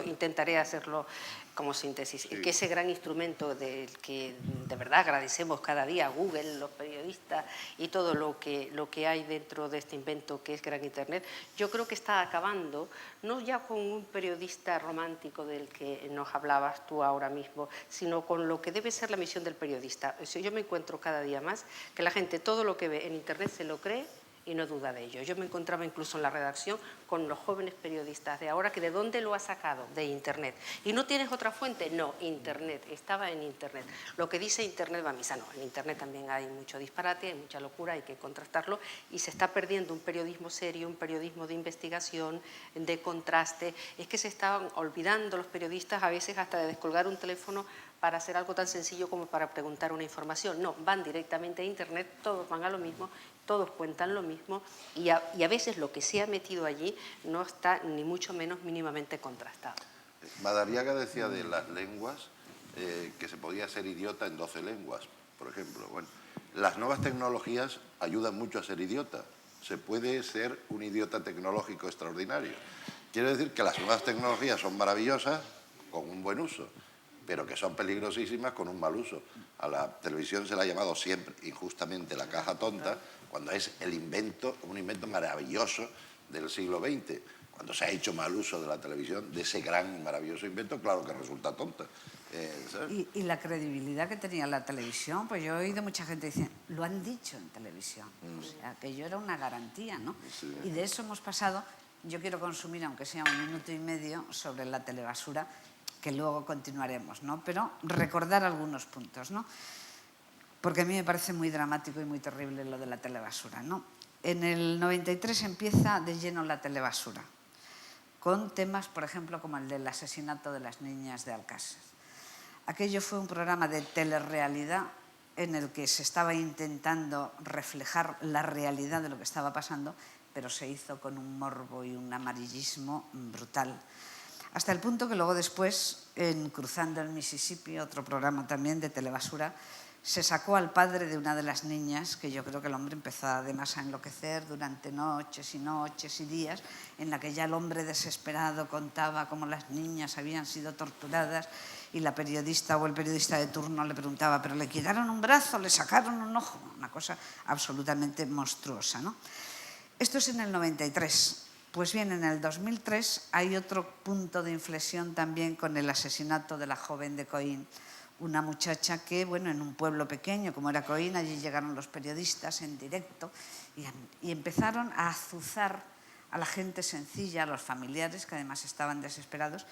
intentaré hacerlo como síntesis, que ese gran instrumento del que de verdad agradecemos cada día a Google, los periodistas y todo lo que hay dentro de este invento que es gran Internet, yo creo que está acabando, no ya con un periodista romántico del que nos hablabas tú ahora mismo, sino con lo que debe ser la misión del periodista. Yo me encuentro cada día más que la gente todo lo que ve en Internet se lo cree y no duda de ello. Yo me encontraba incluso en la redacción con los jóvenes periodistas de ahora, que ¿de dónde lo ha sacado? De Internet. ¿Y no tienes otra fuente? No, Internet, estaba en Internet. Lo que dice Internet va a misa. No, en Internet también hay mucho disparate, hay mucha locura, hay que contrastarlo, y se está perdiendo un periodismo serio, un periodismo de investigación, de contraste. Es que se están olvidando los periodistas a veces hasta de descolgar un teléfono para hacer algo tan sencillo como para preguntar una información. No, van directamente a Internet, todos van a lo mismo, todos cuentan lo mismo, y a veces lo que se ha metido allí no está ni mucho menos mínimamente contrastado. Madariaga decía de las lenguas que se podía ser idiota en 12 lenguas, por ejemplo. Bueno, las nuevas tecnologías ayudan mucho a ser idiota. Se puede ser un idiota tecnológico extraordinario. Quiero decir que las nuevas tecnologías son maravillosas con un buen uso, pero que son peligrosísimas con un mal uso. A la televisión se le ha llamado siempre, injustamente, la caja tonta, cuando es un invento maravilloso del siglo XX. Cuando se ha hecho mal uso de la televisión, de ese gran y maravilloso invento, claro que resulta tonta. Y la credibilidad que tenía la televisión, pues yo he oído mucha gente diciendo, lo han dicho en televisión, o sea, que yo era una garantía, ¿no? Sí. Y de eso hemos pasado, yo quiero consumir, aunque sea 1 minuto y medio, sobre la telebasura, que luego continuaremos, ¿no? Pero recordar algunos puntos, ¿no? Porque a mí me parece muy dramático y muy terrible lo de la telebasura, ¿no? En el 93 empieza de lleno la telebasura, con temas, por ejemplo, como el del asesinato de las niñas de Alcácer. Aquello fue un programa de telerrealidad en el que se estaba intentando reflejar la realidad de lo que estaba pasando, pero se hizo con un morbo y un amarillismo brutal. Hasta el punto que luego después, en Cruzando el Mississippi, otro programa también de telebasura, se sacó al padre de una de las niñas, que yo creo que el hombre empezó además a enloquecer durante noches y días, en la que ya el hombre desesperado contaba cómo las niñas habían sido torturadas, y la periodista o el periodista de turno le preguntaba, pero le quitaron un brazo, le sacaron un ojo, una cosa absolutamente monstruosa, ¿no? Esto es en el 93. Pues bien, en el 2003 hay otro punto de inflexión también con el asesinato de la joven de Coín, una muchacha que, bueno, en un pueblo pequeño como era Coín, allí llegaron los periodistas en directo y empezaron a azuzar a la gente sencilla, a los familiares, que además estaban desesperados,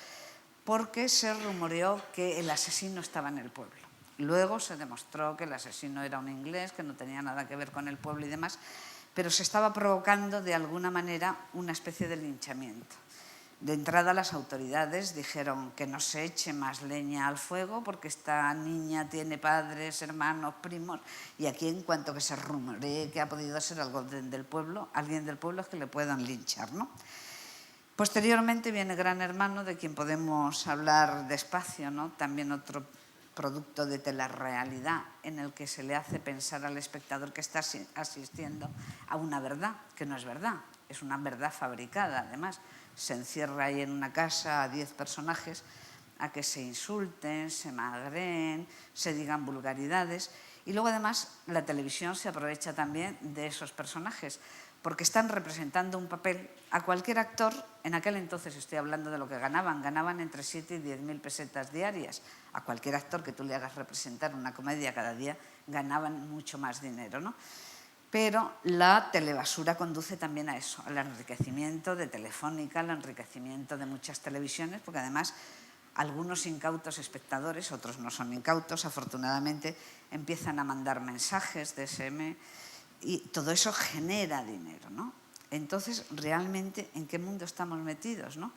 porque se rumoreó que el asesino estaba en el pueblo. Luego se demostró que el asesino era un inglés, que no tenía nada que ver con el pueblo y demás, pero se estaba provocando de alguna manera una especie de linchamiento. De entrada las autoridades dijeron que no se eche más leña al fuego porque esta niña tiene padres, hermanos, primos, y aquí en cuanto que se rumoree que ha podido ser alguien del pueblo es que le puedan linchar, ¿no? Posteriormente viene Gran Hermano, de quien podemos hablar despacio, ¿no? También otro producto de telerrealidad en el que se le hace pensar al espectador que está asistiendo a una verdad, que no es verdad, es una verdad fabricada. Además, se encierra ahí en una casa a 10 personajes a que se insulten, se magreen, se digan vulgaridades. Y luego, además, la televisión se aprovecha también de esos personajes, porque están representando un papel a cualquier actor. En aquel entonces, estoy hablando de lo que ganaban entre 7 y 10.000 pesetas diarias. A cualquier actor que tú le hagas representar una comedia cada día, ganaban mucho más dinero, ¿no? Pero la telebasura conduce también a eso, al enriquecimiento de Telefónica, al enriquecimiento de muchas televisiones, porque además algunos incautos espectadores, otros no son incautos, afortunadamente, empiezan a mandar mensajes de SM y todo eso genera dinero, ¿no? Entonces, realmente, ¿en qué mundo estamos metidos, no?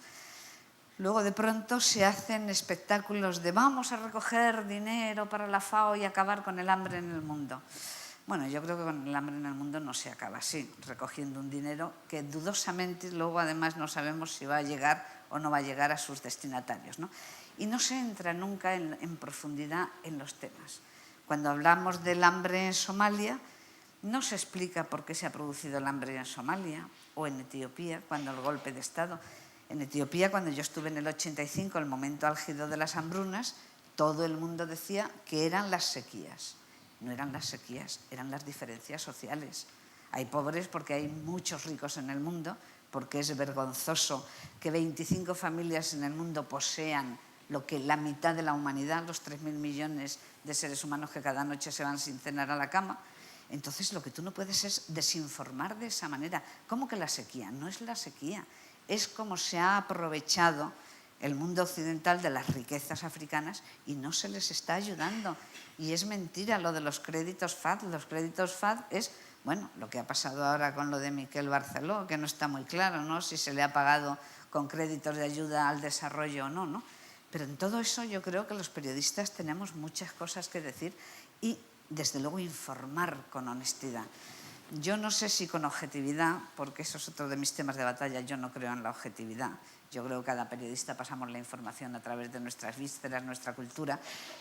Luego, de pronto, se hacen espectáculos de vamos a recoger dinero para la FAO y acabar con el hambre en el mundo. Bueno, yo creo que con el hambre en el mundo no se acaba así, recogiendo un dinero que dudosamente luego además no sabemos si va a llegar o no va a llegar a sus destinatarios, ¿no? Y no se entra nunca en profundidad en los temas. Cuando hablamos del hambre en Somalia, no se explica por qué se ha producido el hambre en Somalia o en Etiopía, cuando el golpe de Estado. En Etiopía, cuando yo estuve en el 85, el momento álgido de las hambrunas, todo el mundo decía que eran las sequías. No eran las sequías, eran las diferencias sociales. Hay pobres porque hay muchos ricos en el mundo, porque es vergonzoso que 25 familias en el mundo posean lo que la mitad de la humanidad, los 3.000 millones de seres humanos que cada noche se van sin cenar a la cama. Entonces, lo que tú no puedes es desinformar de esa manera. ¿Cómo que la sequía? No es la sequía, es como se ha aprovechado el mundo occidental de las riquezas africanas y no se les está ayudando. Y es mentira lo de los créditos FAD. Los créditos FAD es, bueno, lo que ha pasado ahora con lo de Miquel Barceló, que no está muy claro, ¿no?, si se le ha pagado con créditos de ayuda al desarrollo o no, ¿no? Pero en todo eso yo creo que los periodistas tenemos muchas cosas que decir y, desde luego, informar con honestidad. Yo no sé si con objetividad, porque eso es otro de mis temas de batalla, yo no creo en la objetividad. Yo creo que cada periodista pasamos la información a través de nuestras vísceras, nuestra cultura,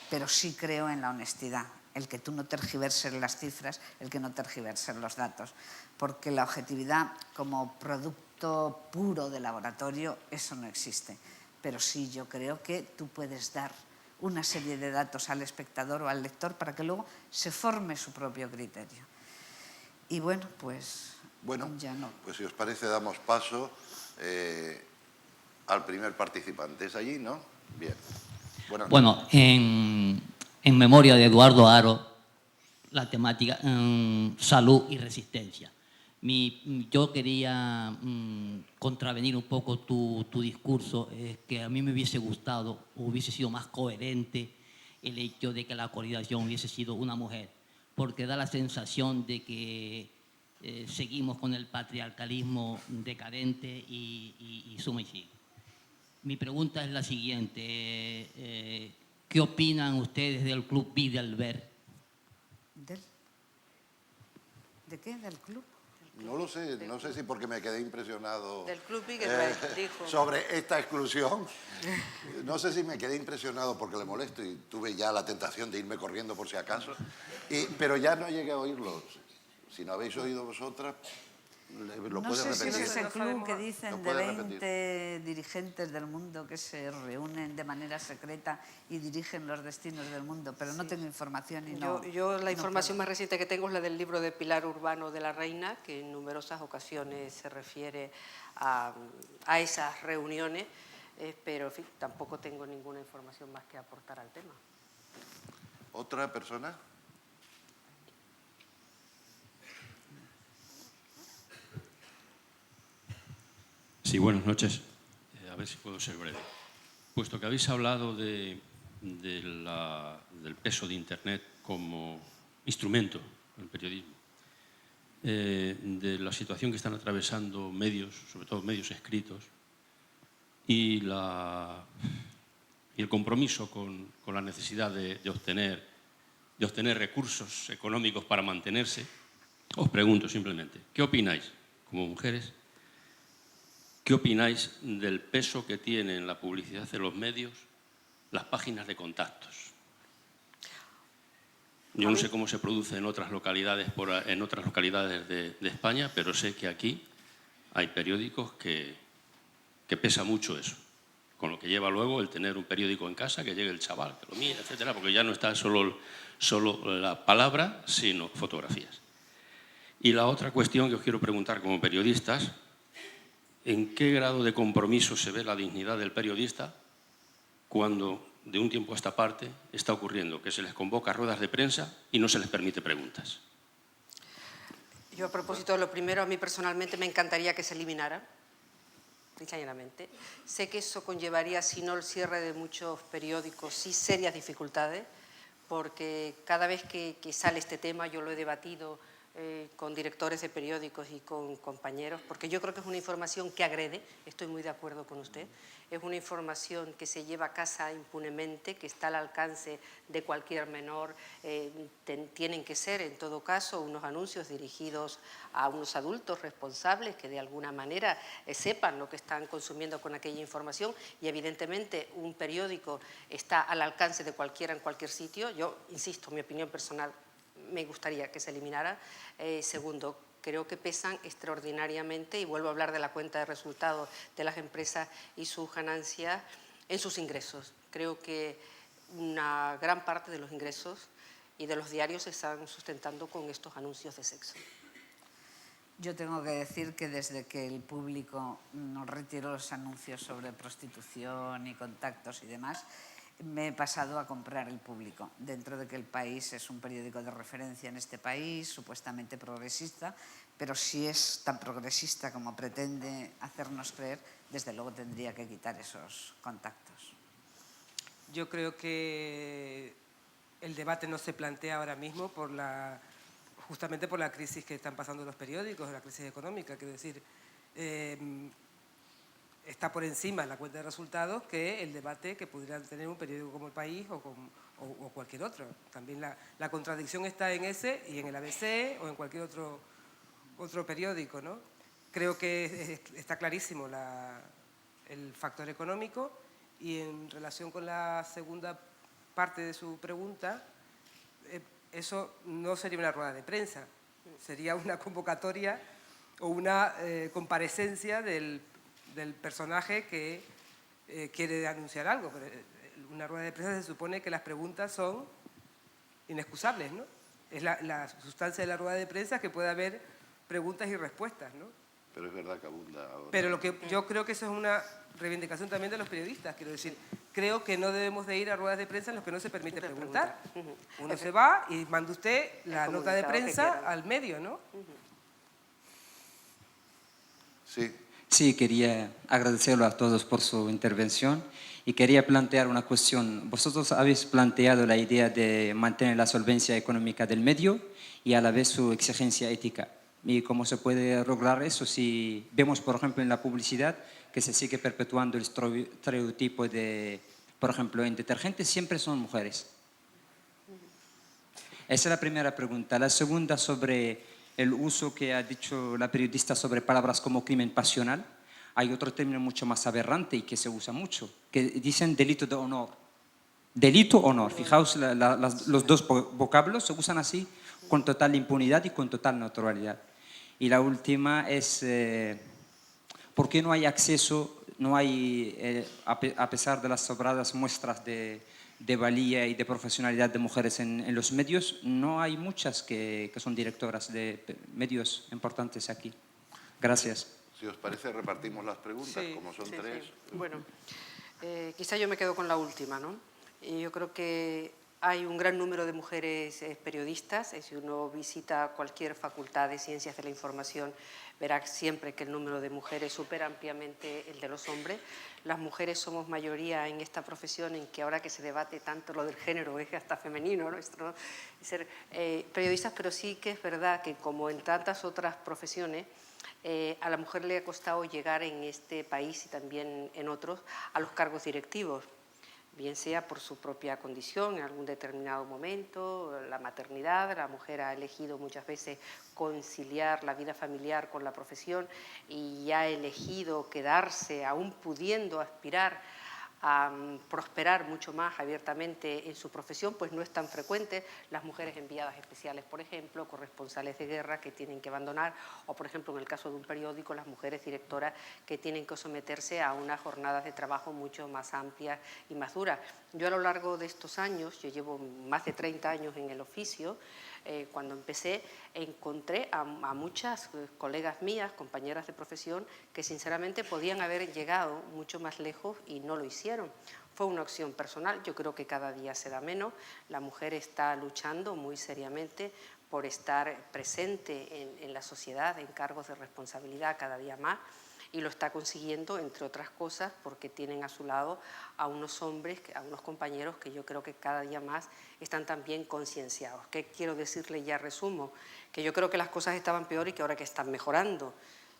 pero sí creo en la honestidad, el que tú no tergiverses las cifras, el que no tergiverses los datos, porque la objetividad como producto puro de laboratorio, eso no existe. Pero sí, yo creo que tú puedes dar una serie de datos al espectador o al lector para que luego se forme su propio criterio. Y bueno, pues ya no. Pues si os parece damos paso al primer participante. ¿Es allí, no? Bien. Bueno, en memoria de Eduardo Haro, la temática salud y resistencia. Yo quería contravenir un poco tu discurso, que a mí me hubiese gustado, hubiese sido más coherente el hecho de que la coordinación hubiese sido una mujer, porque da la sensación de que seguimos con el patriarcalismo decadente y sumisivo. Mi pregunta es la siguiente. ¿Qué opinan ustedes del Club Bilderberg? ¿De qué? ¿Del club? No lo sé, no sé si porque me quedé impresionado Del Club Bilderberg, dijo. sobre esta exclusión. No sé si me quedé impresionado porque le molesto y tuve ya la tentación de irme corriendo por si acaso, pero ya no llegué a oírlo. Si no habéis oído vosotras, lo no puedes sé si repetir. es ese club que dicen de puedes 20 dirigentes del mundo que se reúnen de manera secreta y dirigen los destinos del mundo, pero no tengo información y no. Yo la información puedo. más reciente que tengo es la del libro de Pilar Urbano de la Reina, que en numerosas ocasiones se refiere a esas reuniones, pero en fin, tampoco tengo ninguna información más que aportar al tema. ¿Otra persona? Sí, buenas noches. A ver si puedo ser breve. Puesto que habéis hablado del peso de Internet como instrumento en el periodismo, de la situación que están atravesando medios, sobre todo medios escritos, y el compromiso con la necesidad de obtener recursos económicos para mantenerse, os pregunto simplemente, ¿qué opináis como mujeres? ¿Qué opináis del peso que tiene en la publicidad de los medios las páginas de contactos? Yo no sé cómo se produce en otras localidades, de España, pero sé que aquí hay periódicos que pesa mucho eso, con lo que lleva luego el tener un periódico en casa, que llegue el chaval, que lo mire, etcétera, porque ya no está solo la palabra, sino fotografías. Y la otra cuestión que os quiero preguntar como periodistas, ¿en qué grado de compromiso se ve la dignidad del periodista cuando de un tiempo a esta parte está ocurriendo que se les convoca a ruedas de prensa y no se les permite preguntas? Yo, a propósito de lo primero, a mí personalmente me encantaría que se eliminara, llanamente. Sé que eso conllevaría, si no el cierre de muchos periódicos, sí serias dificultades, porque cada vez que sale este tema, yo lo he debatido con directores de periódicos y con compañeros, porque yo creo que es una información que agrede, estoy muy de acuerdo con usted, es una información que se lleva a casa impunemente, que está al alcance de cualquier menor, tienen que ser en todo caso unos anuncios dirigidos a unos adultos responsables que de alguna manera sepan lo que están consumiendo con aquella información, y evidentemente un periódico está al alcance de cualquiera en cualquier sitio. Yo insisto, mi opinión personal, me gustaría que se eliminara. Segundo, creo que pesan extraordinariamente, y vuelvo a hablar de la cuenta de resultados de las empresas y sus ganancias en sus ingresos. Creo que una gran parte de los ingresos y de los diarios se están sustentando con estos anuncios de sexo. Yo tengo que decir que desde que el público nos retiró los anuncios sobre prostitución y contactos y demás, me he pasado a comprar El Público, dentro de que El País es un periódico de referencia en este país, supuestamente progresista, pero si es tan progresista como pretende hacernos creer, desde luego tendría que quitar esos contactos. Yo creo que el debate no se plantea ahora mismo justamente por la crisis que están pasando los periódicos, la crisis económica. Quiero decir, está por encima la cuenta de resultados que el debate que pudiera tener un periódico como El País o cualquier otro. También la contradicción está en ese y en el ABC o en cualquier otro periódico, ¿no? Creo que está clarísimo el factor económico, y en relación con la segunda parte de su pregunta, eso no sería una rueda de prensa, sería una convocatoria o una comparecencia del personaje que quiere anunciar algo. Pero una rueda de prensa se supone que las preguntas son inexcusables, ¿no? Es la sustancia de la rueda de prensa, que puede haber preguntas y respuestas, ¿no? Pero es verdad que abunda ahora. Pero yo creo que eso es una reivindicación también de los periodistas. Quiero decir, creo que no debemos de ir a ruedas de prensa en las que no se permite preguntar. Uno se va y manda usted la nota de prensa al medio, ¿no? Sí. Sí, quería agradecerlo a todos por su intervención y quería plantear una cuestión. Vosotros habéis planteado la idea de mantener la solvencia económica del medio y a la vez su exigencia ética. ¿Y cómo se puede lograr eso si vemos, por ejemplo, en la publicidad que se sigue perpetuando el estereotipo de, por ejemplo, en detergentes siempre son mujeres? Esa es la primera pregunta. La segunda, sobre el uso que ha dicho la periodista sobre palabras como crimen pasional. Hay otro término mucho más aberrante y que se usa mucho, que dicen delito de honor. Delito, honor. Fijaos, los dos vocablos se usan así con total impunidad y con total naturalidad. Y la última es, ¿por qué no hay acceso, a pesar de las sobradas muestras de valía y de profesionalidad de mujeres en los medios, no hay muchas que son directoras de medios importantes aquí? Gracias. Si os parece, repartimos las preguntas, como son tres. Sí. Bueno, quizá yo me quedo con la última, ¿no? Y yo creo que Hay un gran número de mujeres periodistas. Si uno visita cualquier facultad de Ciencias de la Información, verá siempre que el número de mujeres supera ampliamente el de los hombres. Las mujeres somos mayoría en esta profesión, en que ahora que se debate tanto lo del género, es hasta femenino nuestro, ¿no? Ser periodistas, pero sí que es verdad que, como en tantas otras profesiones, a la mujer le ha costado llegar en este país y también en otros a los cargos directivos, bien sea por su propia condición en algún determinado momento, la maternidad. La mujer ha elegido muchas veces conciliar la vida familiar con la profesión y ha elegido quedarse, aún pudiendo aspirar a prosperar mucho más abiertamente en su profesión, pues no es tan frecuente. Las mujeres enviadas especiales, por ejemplo, corresponsales de guerra que tienen que abandonar, o por ejemplo en el caso de un periódico, las mujeres directoras que tienen que someterse a unas jornadas de trabajo mucho más amplias y más duras. Yo a lo largo de estos años, yo llevo más de 30 años en el oficio, cuando empecé encontré a muchas colegas mías, compañeras de profesión, que sinceramente podían haber llegado mucho más lejos y no lo hicieron. Fue una opción personal. Yo creo que cada día se da menos. La mujer está luchando muy seriamente por estar presente en la sociedad, en cargos de responsabilidad cada día más, y lo está consiguiendo, entre otras cosas, porque tienen a su lado a unos hombres, a unos compañeros que yo creo que cada día más están también concienciados. ¿Qué quiero decirle? Ya resumo, que yo creo que las cosas estaban peor y que ahora que están mejorando,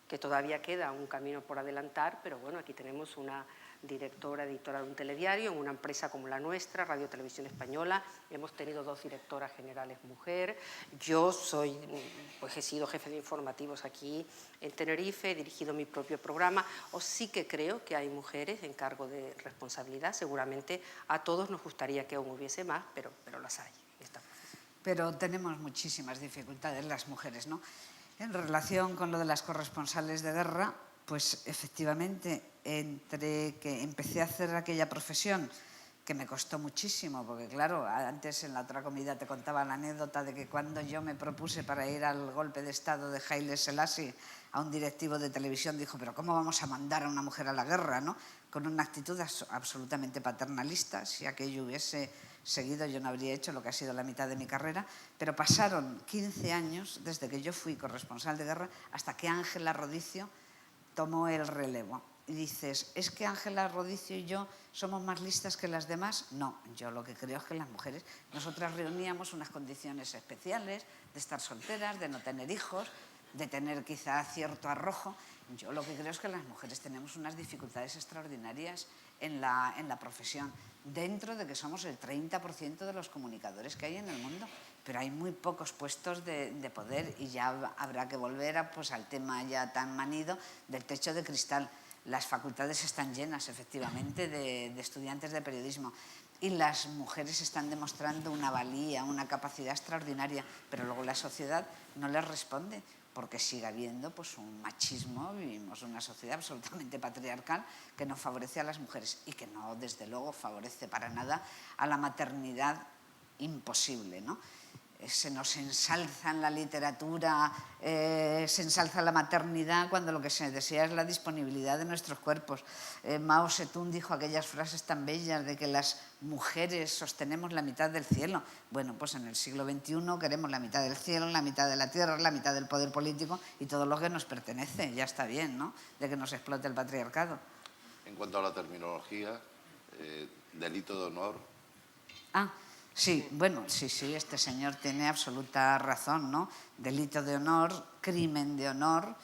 que todavía queda un camino por adelantar, pero bueno, aquí tenemos una directora, editora de un telediario, en una empresa como la nuestra, Radio Televisión Española. Hemos tenido 2 directoras generales mujer. Yo he sido jefe de informativos aquí en Tenerife, he dirigido mi propio programa. Sí que creo que hay mujeres en cargo de responsabilidad. Seguramente a todos nos gustaría que aún hubiese más, pero las hay en esta profesión. Pero tenemos muchísimas dificultades las mujeres, ¿no? En relación con lo de las corresponsales de guerra, pues efectivamente, entre que empecé a hacer aquella profesión, que me costó muchísimo, porque claro, antes en la otra comida te contaba la anécdota de que cuando yo me propuse para ir al golpe de Estado de Haile Selassie, a un directivo de televisión dijo, pero ¿cómo vamos a mandar a una mujer a la guerra?, ¿no? Con una actitud absolutamente paternalista. Si aquello hubiese seguido, yo no habría hecho lo que ha sido la mitad de mi carrera, pero pasaron 15 años desde que yo fui corresponsal de guerra hasta que Ángela Rodicio tomó el relevo. Y dices, ¿es que Ángela Rodicio y yo somos más listas que las demás? No, yo lo que creo es que las mujeres, nosotras reuníamos unas condiciones especiales de estar solteras, de no tener hijos, de tener quizá cierto arrojo. Yo lo que creo es que las mujeres tenemos unas dificultades extraordinarias en la profesión, dentro de que somos el 30% de los comunicadores que hay en el mundo, pero hay muy pocos puestos de poder, y ya habrá que volver al tema ya tan manido del techo de cristal. Las facultades están llenas, efectivamente, de estudiantes de periodismo, y las mujeres están demostrando una valía, una capacidad extraordinaria, pero luego la sociedad no les responde, porque sigue habiendo un machismo. Vivimos en una sociedad absolutamente patriarcal que no favorece a las mujeres y que no, desde luego, favorece para nada a la maternidad imposible, ¿no? Se nos ensalza en la literatura, se ensalza la maternidad cuando lo que se desea es la disponibilidad de nuestros cuerpos. Mao Zedong dijo aquellas frases tan bellas de que las mujeres sostenemos la mitad del cielo. Bueno, pues en el siglo XXI queremos la mitad del cielo, la mitad de la tierra, la mitad del poder político y todo lo que nos pertenece. Ya está bien, ¿no?, de que nos explote el patriarcado. En cuanto a la terminología, delito de honor. Sí, bueno, sí, este señor tiene absoluta razón, ¿no? Delito de honor, crimen de honor.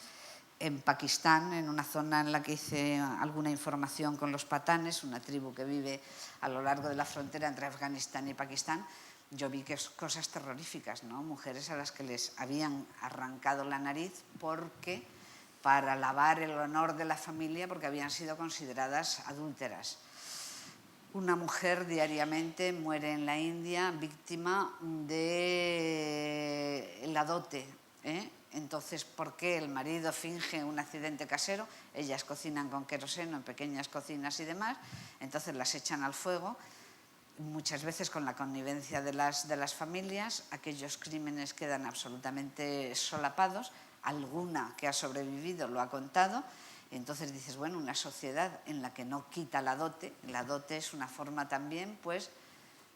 En Pakistán, en una zona en la que hice alguna información con los patanes, una tribu que vive a lo largo de la frontera entre Afganistán y Pakistán, yo vi que cosas terroríficas, ¿no? Mujeres a las que les habían arrancado la nariz para lavar el honor de la familia, porque habían sido consideradas adúlteras. Una mujer diariamente muere en la India víctima de la dote, ¿eh? Entonces, ¿por qué el marido finge un accidente casero? Ellas cocinan con queroseno en pequeñas cocinas y demás, entonces las echan al fuego, muchas veces con la connivencia de las familias. Aquellos crímenes quedan absolutamente solapados. Alguna que ha sobrevivido lo ha contado. Entonces dices, bueno, una sociedad en la que no quita la dote es una forma también, pues,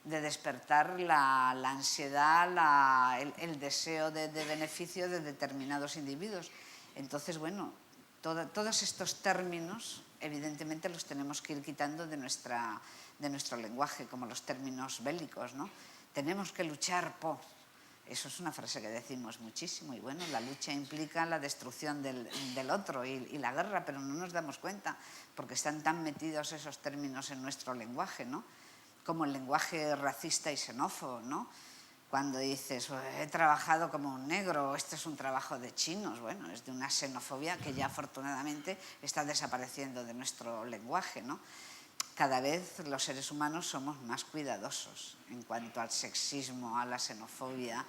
de despertar la ansiedad, el deseo de beneficio de determinados individuos. Entonces, bueno, todos estos términos, evidentemente, los tenemos que ir quitando de nuestro lenguaje, como los términos bélicos, ¿no? Tenemos que luchar por... Eso es una frase que decimos muchísimo, y bueno, la lucha implica la destrucción del otro y la guerra, pero no nos damos cuenta, porque están tan metidos esos términos en nuestro lenguaje, ¿no? Como el lenguaje racista y xenófobo, ¿no? Cuando dices, he trabajado como un negro, este es un trabajo de chinos, bueno, es de una xenofobia que ya afortunadamente está desapareciendo de nuestro lenguaje, ¿no? Cada vez los seres humanos somos más cuidadosos en cuanto al sexismo, a la xenofobia,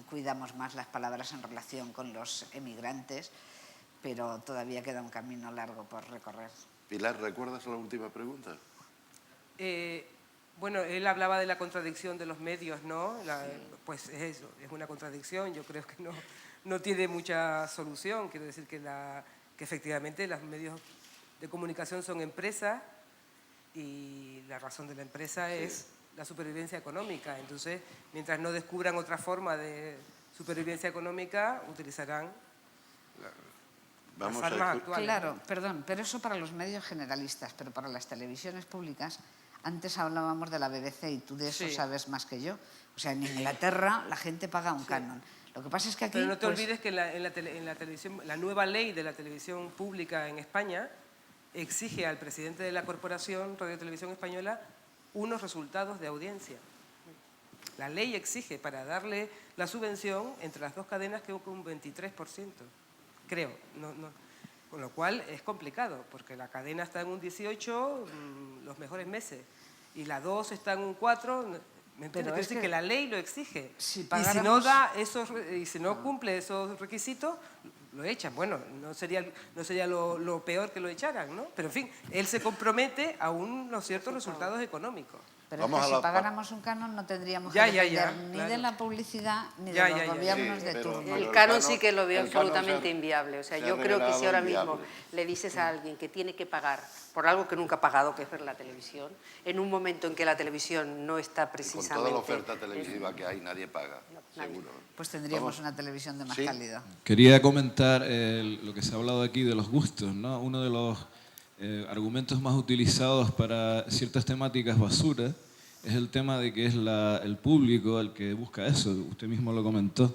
cuidamos más las palabras en relación con los emigrantes, pero todavía queda un camino largo por recorrer. Pilar, ¿recuerdas la última pregunta? Bueno, él hablaba de la contradicción de los medios, ¿no? Pues es eso, es una contradicción, yo creo que no tiene mucha solución. Quiero decir que efectivamente los medios de comunicación son empresas y la razón de la empresa es la supervivencia económica. Entonces, mientras no descubran otra forma de supervivencia económica, utilizarán las armas actuales. Claro, perdón, pero eso para los medios generalistas, pero para las televisiones públicas... Antes hablábamos de la BBC y tú de eso sabes más que yo. O sea, en Inglaterra la gente paga un canon. Lo que pasa es que aquí... Pero no te olvides que en la televisión, la nueva ley de la televisión pública en España exige al presidente de la corporación Radio Televisión Española unos resultados de audiencia. La ley exige para darle la subvención entre las dos cadenas que un 23%, creo. Con lo cual es complicado, porque la cadena está en un 18 los mejores meses y la 2 está en un 4, ¿me entiendes? Es decir, que la ley lo exige. Si y si no cumple esos requisitos, lo echan. Bueno, no sería lo peor que lo echaran, ¿no? Pero en fin, él se compromete a unos ciertos resultados económicos. Pero es que si pagáramos un canon no tendríamos que depender ni de la publicidad ni de los gobiernos de turno. El canon sí que lo veo absolutamente inviable. O sea, yo creo que si ahora mismo le dices a alguien que tiene que pagar por algo que nunca ha pagado, que es ver la televisión, en un momento en que la televisión no está precisamente... Con toda la oferta televisiva que hay, nadie paga, seguro. Pues tendríamos una televisión de más calidad. Quería comentar lo que se ha hablado aquí de los gustos, ¿no? Uno de los argumentos más utilizados para ciertas temáticas basura es el tema de que es el público el que busca eso, usted mismo lo comentó,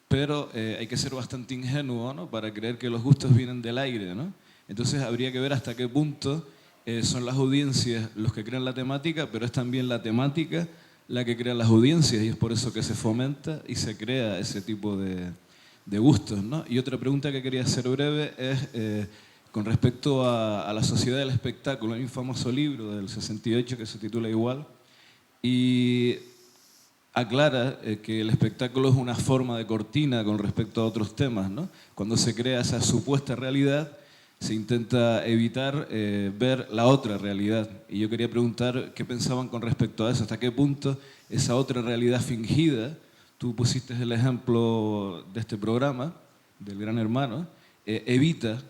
pero hay que ser bastante ingenuo, ¿no? Para creer que los gustos vienen del aire, ¿no? Entonces habría que ver hasta qué punto son las audiencias los que crean la temática, pero es también la temática la que crea las audiencias y es por eso que se fomenta y se crea ese tipo de gustos, ¿no? Y otra pregunta que quería hacer breve es con respecto a la sociedad del espectáculo. Hay un famoso libro del 68 que se titula igual y aclara que el espectáculo es una forma de cortina con respecto a otros temas, ¿no? Cuando se crea esa supuesta realidad, se intenta evitar ver la otra realidad. Y yo quería preguntar qué pensaban con respecto a eso, hasta qué punto esa otra realidad fingida, tú pusiste el ejemplo de este programa, del Gran Hermano, evita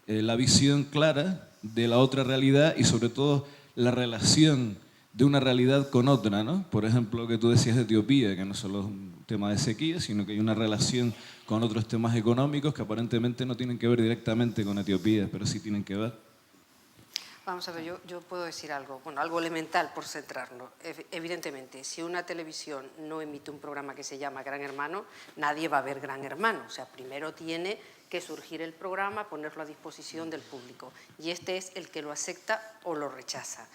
la visión clara de la otra realidad y sobre todo la relación de una realidad con otra, ¿no? Por ejemplo, lo que tú decías de Etiopía, que no solo es un tema de sequía, sino que hay una relación con otros temas económicos que aparentemente no tienen que ver directamente con Etiopía, pero sí tienen que ver. Vamos a ver, yo puedo decir algo, bueno, algo elemental por centrarnos. Evidentemente, si una televisión no emite un programa que se llama Gran Hermano, nadie va a ver Gran Hermano. O sea, primero tiene que surgir el programa, ponerlo a disposición del público. Y este es el que lo acepta o lo rechaza.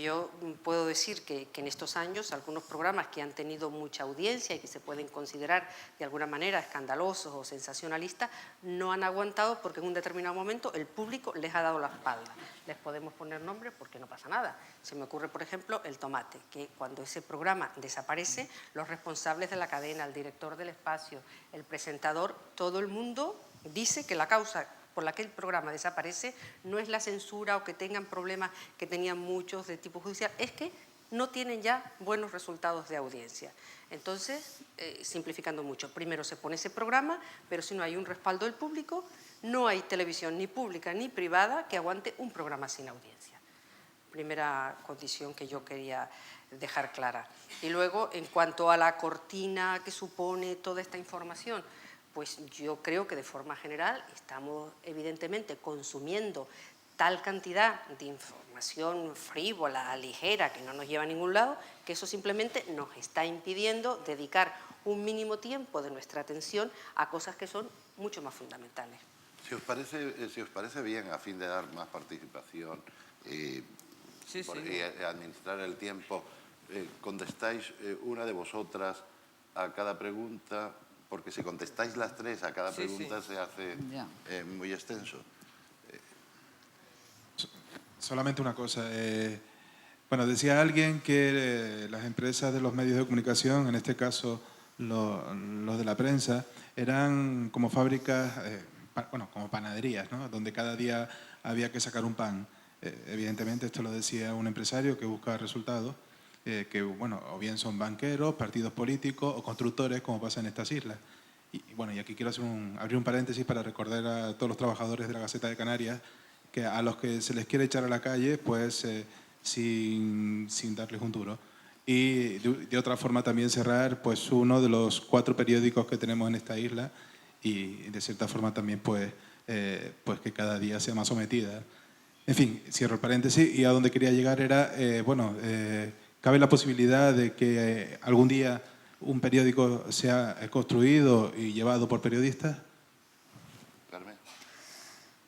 Yo puedo decir que en estos años algunos programas que han tenido mucha audiencia y que se pueden considerar de alguna manera escandalosos o sensacionalistas no han aguantado porque en un determinado momento el público les ha dado la espalda. Les podemos poner nombres porque no pasa nada. Se me ocurre, por ejemplo, El Tomate, que cuando ese programa desaparece, los responsables de la cadena, el director del espacio, el presentador, todo el mundo dice que la causa por la que el programa desaparece no es la censura o que tengan problemas que tenían muchos de tipo judicial, es que no tienen ya buenos resultados de audiencia. Entonces, simplificando mucho, primero se pone ese programa, pero si no hay un respaldo del público, no hay televisión ni pública ni privada que aguante un programa sin audiencia. primera condición que yo quería dejar clara. Y luego, en cuanto a la cortina que supone toda esta información, pues yo creo que de forma general estamos evidentemente consumiendo tal cantidad de información frívola, ligera, que no nos lleva a ningún lado, que eso simplemente nos está impidiendo dedicar un mínimo tiempo de nuestra atención a cosas que son mucho más fundamentales. Si os parece bien, a fin de dar más participación y administrar el tiempo, contestáis una de vosotras a cada pregunta, porque si contestáis las tres a cada pregunta se hace muy extenso. Solamente una cosa. Bueno, decía alguien que las empresas de los medios de comunicación, en este caso los de la prensa, eran como fábricas, bueno, como panaderías, ¿no? Donde cada día había que sacar un pan. Evidentemente, esto lo decía un empresario que busca resultados, que, bueno, o bien son banqueros, partidos políticos o constructores, como pasa en estas islas. Y bueno, y aquí quiero abrir un paréntesis para recordar a todos los trabajadores de la Gaceta de Canarias que a los que se les quiere echar a la calle, pues sin darles un duro. Y de otra forma también cerrar pues uno de los 4 periódicos que tenemos en esta isla y de cierta forma también pues que cada día sea más sometida. En fin, cierro el paréntesis y a donde quería llegar era, cabe la posibilidad de que algún día un periódico sea construido y llevado por periodistas.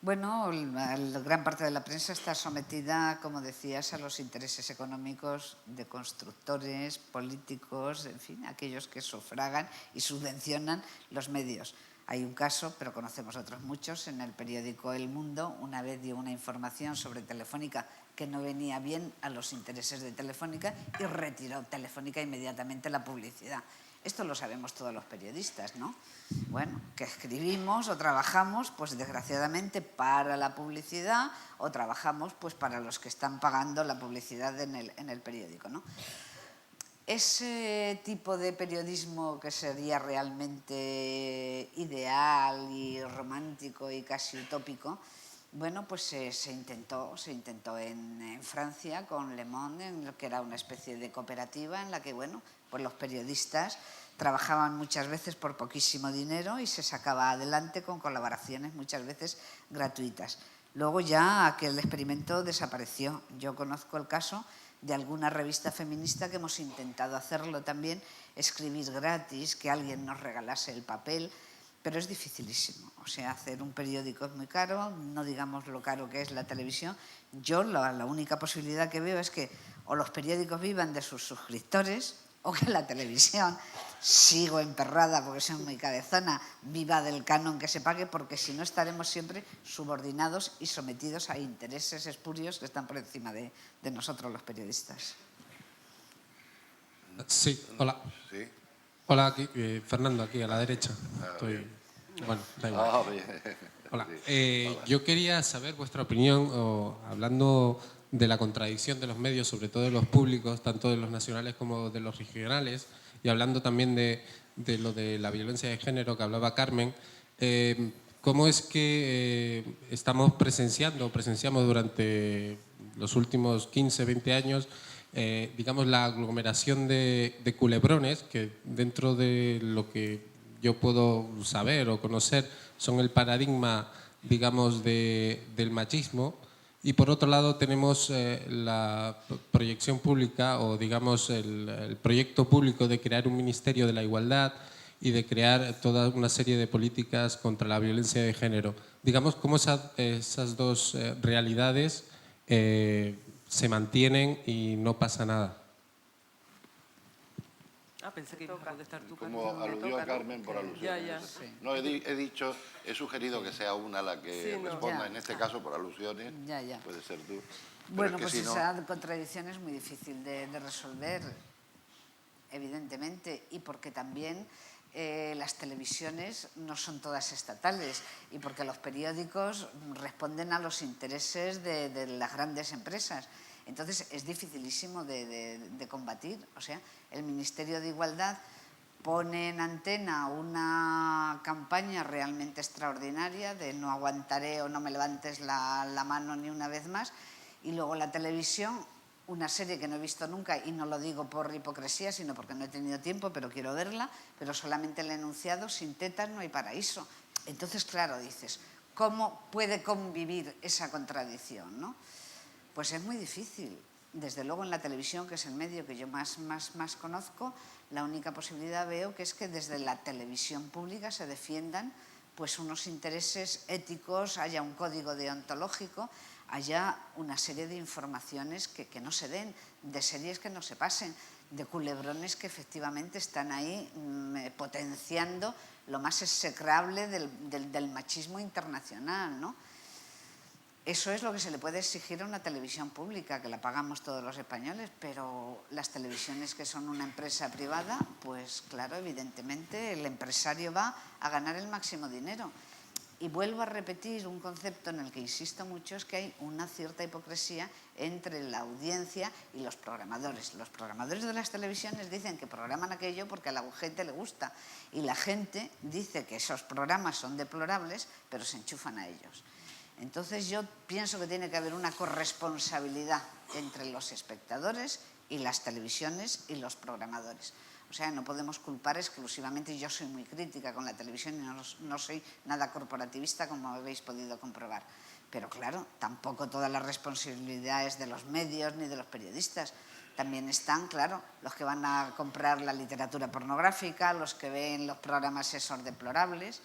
Bueno, la gran parte de la prensa está sometida, como decías, a los intereses económicos de constructores, políticos, en fin, aquellos que sufragan y subvencionan los medios. Hay un caso, pero conocemos otros muchos, en el periódico El Mundo, una vez dio una información sobre Telefónica que no venía bien a los intereses de Telefónica y retiró Telefónica inmediatamente la publicidad. Esto lo sabemos todos los periodistas, ¿no? Bueno, que escribimos o trabajamos, pues desgraciadamente, para la publicidad o trabajamos pues para los que están pagando la publicidad en el periódico, ¿no? Ese tipo de periodismo que sería realmente ideal y romántico y casi utópico, bueno, pues se intentó en Francia con Le Monde, que era una especie de cooperativa en la que, bueno, pues los periodistas trabajaban muchas veces por poquísimo dinero y se sacaba adelante con colaboraciones muchas veces gratuitas. Luego ya aquel experimento desapareció. Yo conozco el caso de alguna revista feminista que hemos intentado hacerlo también, escribir gratis, que alguien nos regalase el papel, pero es dificilísimo. O sea, hacer un periódico es muy caro, no digamos lo caro que es la televisión. Yo la única posibilidad que veo es que o los periódicos vivan de sus suscriptores o que la televisión, sigo emperrada porque soy muy cabezona, viva del canon que se pague, porque si no estaremos siempre subordinados y sometidos a intereses espurios que están por encima de nosotros los periodistas. Sí, hola. Sí. Hola, aquí, Fernando, aquí a la derecha. Bueno, da igual. Hola. Yo quería saber vuestra opinión, hablando de la contradicción de los medios, sobre todo de los públicos, tanto de los nacionales como de los regionales, y hablando también de lo de la violencia de género que hablaba Carmen. ¿Cómo es que presenciamos durante los últimos 15, 20 años digamos, la aglomeración de culebrones que dentro de lo que yo puedo saber o conocer son el paradigma, digamos, del machismo, y por otro lado tenemos la proyección pública o digamos el proyecto público de crear un Ministerio de la Igualdad y de crear toda una serie de políticas contra la violencia de género. Digamos, cómo esas dos realidades se mantienen y no pasa nada. Pensé que ibas a contestar tú, Carmen. Como aludió a Carmen por alusión. Ya. No, he sugerido que sea una la que responda, en este caso por alusiones. Puede ser tú. Bueno, pues esa contradicción es muy difícil de resolver, evidentemente, y porque también las televisiones no son todas estatales y porque los periódicos responden a los intereses de las grandes empresas. Entonces es dificilísimo de combatir. O sea, el Ministerio de Igualdad pone en antena una campaña realmente extraordinaria de no aguantaré o no me levantes la mano ni una vez más, Y luego la televisión, una serie que no he visto nunca, y no lo digo por hipocresía, sino porque no he tenido tiempo, pero quiero verla, pero solamente el enunciado: sin tetas no hay paraíso. Entonces, claro, dices, ¿cómo puede convivir esa contradicción, ¿no? Pues es muy difícil. Desde luego en la televisión, que es el medio que yo más conozco, la única posibilidad veo que es que desde la televisión pública se defiendan pues unos intereses éticos, haya un código deontológico, haya una serie de informaciones que no se den, de series que no se pasen, de culebrones que efectivamente están ahí potenciando lo más execrable del machismo internacional, ¿no? Eso es lo que se le puede exigir a una televisión pública, que la pagamos todos los españoles, pero las televisiones que son una empresa privada, pues claro, evidentemente el empresario va a ganar el máximo dinero. Y vuelvo a repetir un concepto en el que insisto mucho, es que hay una cierta hipocresía entre la audiencia y los programadores. Los programadores de las televisiones dicen que programan aquello porque a la gente le gusta, y la gente dice que esos programas son deplorables, pero se enchufan a ellos. Entonces yo pienso que tiene que haber una corresponsabilidad entre los espectadores y las televisiones y los programadores. O sea, no podemos culpar exclusivamente, y yo soy muy crítica con la televisión y no soy nada corporativista, como habéis podido comprobar. Pero claro, tampoco toda la responsabilidad es de los medios ni de los periodistas. También están, claro, los que van a comprar la literatura pornográfica, los que ven los programas esos deplorables.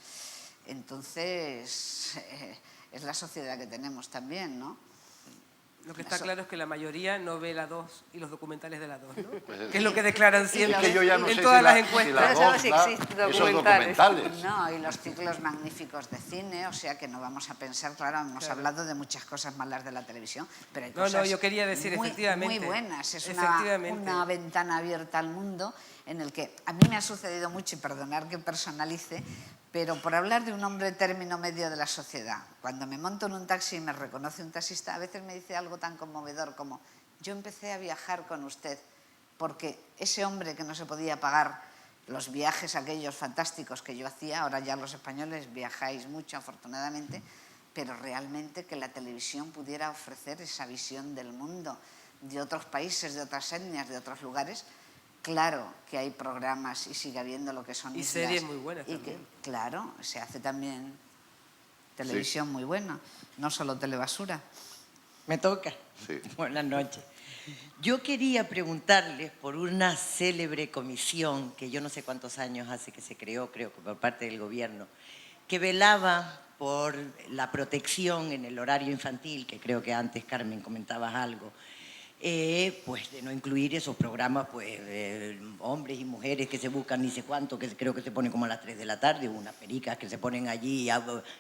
Entonces, es la sociedad que tenemos también, ¿no? Lo que está claro es que la mayoría no ve la 2 y los documentales de la 2, ¿no? Que es lo que declaran siempre es que yo ya no en sé todas si las la encuestas. dos Pero sí da existen esos documentales. No, y los ciclos magníficos de cine, o sea que no vamos a pensar, claro, hemos hablado de muchas cosas malas de la televisión, pero hay cosas yo quería decir, muy, efectivamente, muy buenas. Es efectivamente. una ventana abierta al mundo en el que a mí me ha sucedido mucho, y perdonar que personalice, pero por hablar de un hombre término medio de la sociedad, cuando me monto en un taxi y me reconoce un taxista, a veces me dice algo tan conmovedor como: yo empecé a viajar con usted porque ese hombre que no se podía pagar los viajes aquellos fantásticos que yo hacía, ahora ya los españoles viajáis mucho afortunadamente, pero realmente que la televisión pudiera ofrecer esa visión del mundo, de otros países, de otras etnias, de otros lugares. Claro que hay programas y sigue habiendo lo que son y islas, series muy buenas y también. claro, se hace también televisión muy buena, no solo telebasura. ¿Me toca? Sí. Buenas noches. Yo quería preguntarles por una célebre comisión que yo no sé cuántos años hace que se creó, creo que por parte del gobierno, que velaba por la protección en el horario infantil, que creo que antes, Carmen, comentabas algo, pues de no incluir esos programas, pues hombres y mujeres que se buscan ni sé cuánto, que creo que se ponen como a las 3 de la tarde, unas pericas que se ponen allí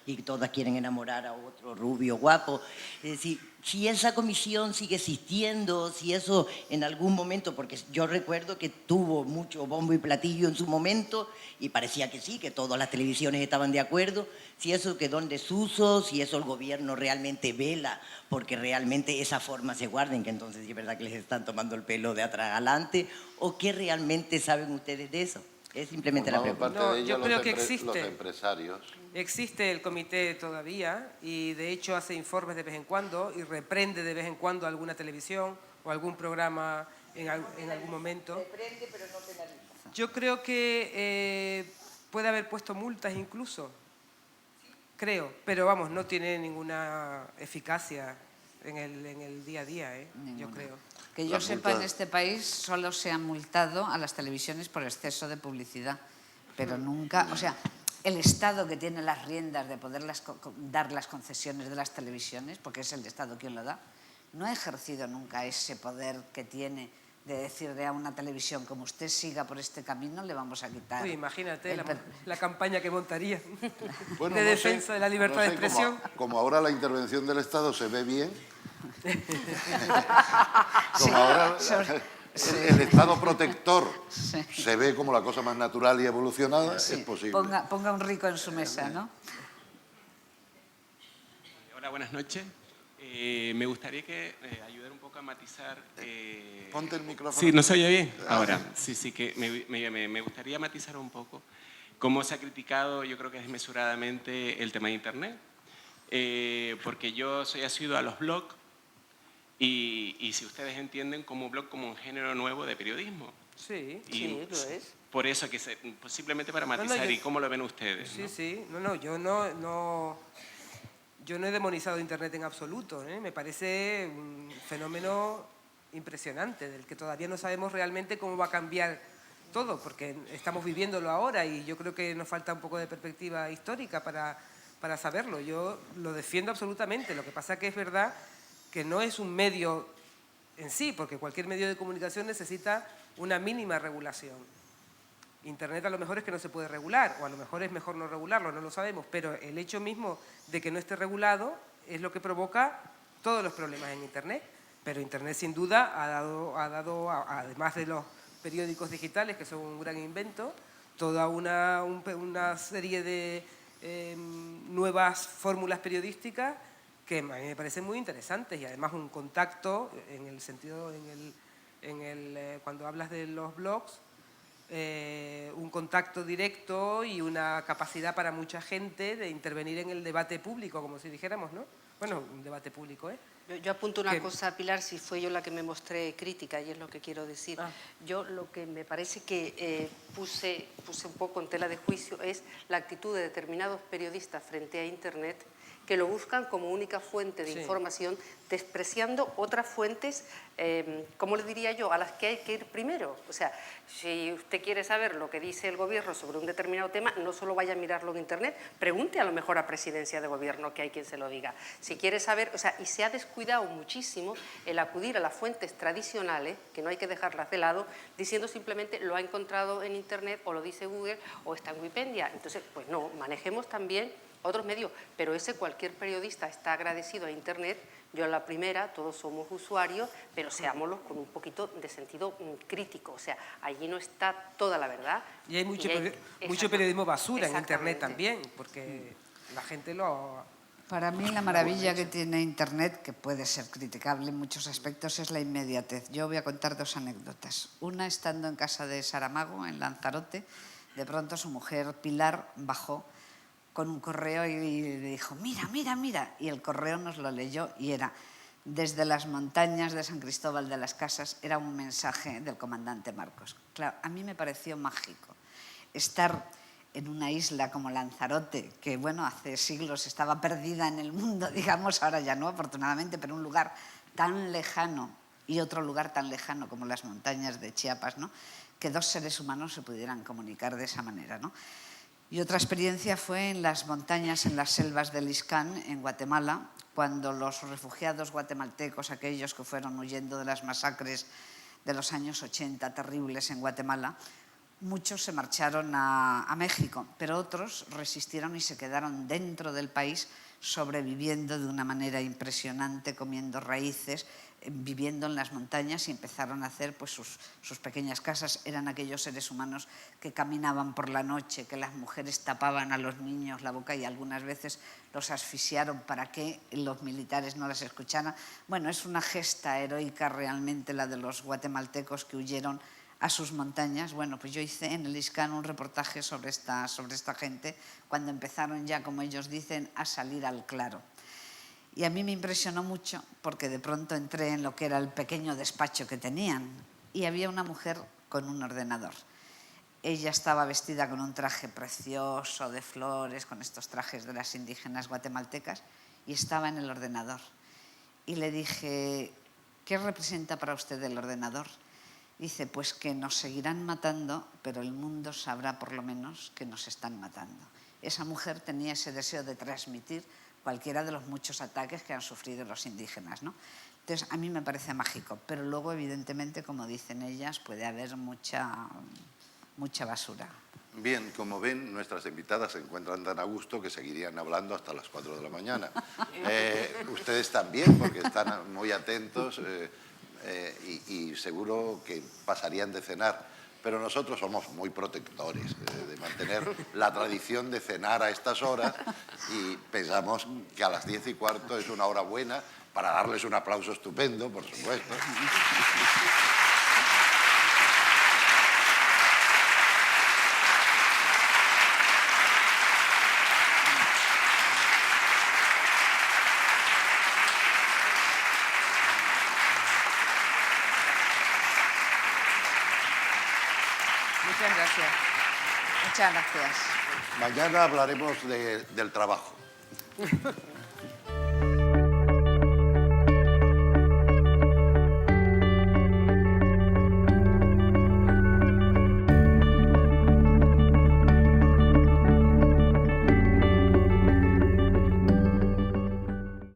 y todas quieren enamorar a otro rubio guapo. Es decir, si esa comisión sigue existiendo, si eso en algún momento, porque yo recuerdo que tuvo mucho bombo y platillo en su momento y parecía que sí, que todas las televisiones estaban de acuerdo, si eso quedó en desuso, si eso el gobierno realmente vela porque realmente esa forma se guarden, que entonces es verdad que les están tomando el pelo de atrás adelante, o qué realmente saben ustedes de eso. Es simplemente la pregunta. Parte de ello, yo creo que existe. los empresarios. Existe el comité todavía y de hecho hace informes de vez en cuando y reprende de vez en cuando alguna televisión o algún programa en algún momento. Reprende pero no penaliza. Yo creo que puede haber puesto multas incluso, creo, pero vamos, no tiene ninguna eficacia en el día a día, yo creo. Que yo sepa, en este país solo se ha multado a las televisiones por exceso de publicidad, pero nunca, o sea, el Estado que tiene las riendas de poder dar las concesiones de las televisiones, porque es el Estado quien lo da, no ha ejercido nunca ese poder que tiene de decirle a una televisión, como usted siga por este camino, le vamos a quitar. Uy, imagínate la campaña que montaría Bueno, de defensa de la libertad de expresión. Como ahora la intervención del Estado se ve bien, Sí, como ahora sí. el Estado protector se ve como la cosa más natural y evolucionada, Sí, es posible. ponga un rico en su mesa, ¿no? Hola, buenas noches. Me gustaría que ayudar un poco a matizar... Ponte el micrófono. Sí, ¿no se oye bien? Ahora, sí, que me gustaría matizar un poco cómo se ha criticado, yo creo que desmesuradamente, el tema de Internet. Porque yo soy asiduo a los blogs y si ustedes entienden como blog como un género nuevo de periodismo. Sí, Y sí, lo es. Por eso, pues simplemente para matizar, ¿y cómo lo ven ustedes? Sí, ¿no? sí, yo no he demonizado Internet en absoluto, ¿eh? Me parece un fenómeno impresionante, del que todavía no sabemos realmente cómo va a cambiar todo, porque estamos viviéndolo ahora y yo creo que nos falta un poco de perspectiva histórica para saberlo. Yo lo defiendo absolutamente, lo que pasa que es verdad que no es un medio en sí, porque cualquier medio de comunicación necesita una mínima regulación. Internet a lo mejor es que no se puede regular, o a lo mejor es mejor no regularlo, no lo sabemos, pero el hecho mismo de que no esté regulado es lo que provoca todos los problemas en Internet. Pero Internet sin duda ha dado además de los periódicos digitales, que son un gran invento, toda una serie de nuevas fórmulas periodísticas que a mí me parecen muy interesantes, y además un contacto en el sentido, cuando hablas de los blogs, un contacto directo y una capacidad para mucha gente de intervenir en el debate público, como si dijéramos, ¿no? Bueno, un debate público, ¿eh? Yo apunto una cosa, Pilar, si fue yo la que me mostré crítica, y es lo que quiero decir. Yo lo que me parece que puse un poco en tela de juicio es la actitud de determinados periodistas frente a Internet, que lo buscan como única fuente de información, despreciando otras fuentes, ¿cómo le diría yo?, a las que hay que ir primero. O sea, si usted quiere saber lo que dice el gobierno sobre un determinado tema, no solo vaya a mirarlo en Internet, pregunte a lo mejor a Presidencia de Gobierno, que hay quien se lo diga. Si quiere saber, o sea, y se ha descuidado muchísimo el acudir a las fuentes tradicionales, que no hay que dejarlas de lado, diciendo simplemente lo ha encontrado en Internet, o lo dice Google, o está en Wikipedia. Entonces, pues no, manejemos también otros medios, pero cualquier periodista está agradecido a Internet. Yo la primera, todos somos usuarios, pero seámoslos con un poquito de sentido crítico. O sea, allí no está toda la verdad. Y hay mucho periodismo basura en Internet también, porque la gente lo... Para mí la maravilla que tiene Internet, que puede ser criticable en muchos aspectos, es la inmediatez. Yo voy a contar dos anécdotas. Una, estando en casa de Saramago, en Lanzarote, de pronto su mujer Pilar bajó con un correo y le dijo, mira, mira, mira. Y el correo nos lo leyó y era, desde las montañas de San Cristóbal de las Casas, era un mensaje del comandante Marcos. Claro, a mí me pareció mágico estar en una isla como Lanzarote, que bueno, hace siglos estaba perdida en el mundo, digamos, ahora ya no, afortunadamente, pero un lugar tan lejano y otro lugar tan lejano como las montañas de Chiapas, ¿no?, que dos seres humanos se pudieran comunicar de esa manera, ¿no? Y otra experiencia fue en las montañas, en las selvas del Iscán, en Guatemala, cuando los refugiados guatemaltecos, aquellos que fueron huyendo de las masacres de los años 80, terribles en Guatemala, muchos se marcharon a México, pero otros resistieron y se quedaron dentro del país, sobreviviendo de una manera impresionante, comiendo raíces, viviendo en las montañas, y empezaron a hacer pues, sus pequeñas casas. Eran aquellos seres humanos que caminaban por la noche, que las mujeres tapaban a los niños la boca y algunas veces los asfixiaron para que los militares no las escucharan. Bueno, es una gesta heroica realmente la de los guatemaltecos que huyeron a sus montañas. Bueno, pues yo hice en el Iscán un reportaje sobre esta gente cuando empezaron ya, como ellos dicen, a salir al claro. Y a mí me impresionó mucho porque de pronto entré en lo que era el pequeño despacho que tenían y había una mujer con un ordenador. Ella estaba vestida con un traje precioso de flores, con estos trajes de las indígenas guatemaltecas, y estaba en el ordenador. Y le dije, ¿qué representa para usted el ordenador? Dice, pues que nos seguirán matando, pero el mundo sabrá por lo menos que nos están matando. Esa mujer tenía ese deseo de transmitir cualquiera de los muchos ataques que han sufrido los indígenas, ¿no? Entonces, a mí me parece mágico, pero luego, evidentemente, como dicen ellas, puede haber mucha basura. Bien, como ven, nuestras invitadas se encuentran tan a gusto que seguirían hablando hasta las 4 de la mañana. Ustedes también, porque están muy atentos y seguro que pasarían de cenar. Pero nosotros somos muy protectores de mantener la tradición de cenar a estas horas y pensamos que a las 10:15 es una hora buena para darles un aplauso estupendo, por supuesto. Muchas gracias. Muchas gracias. Mañana hablaremos del trabajo.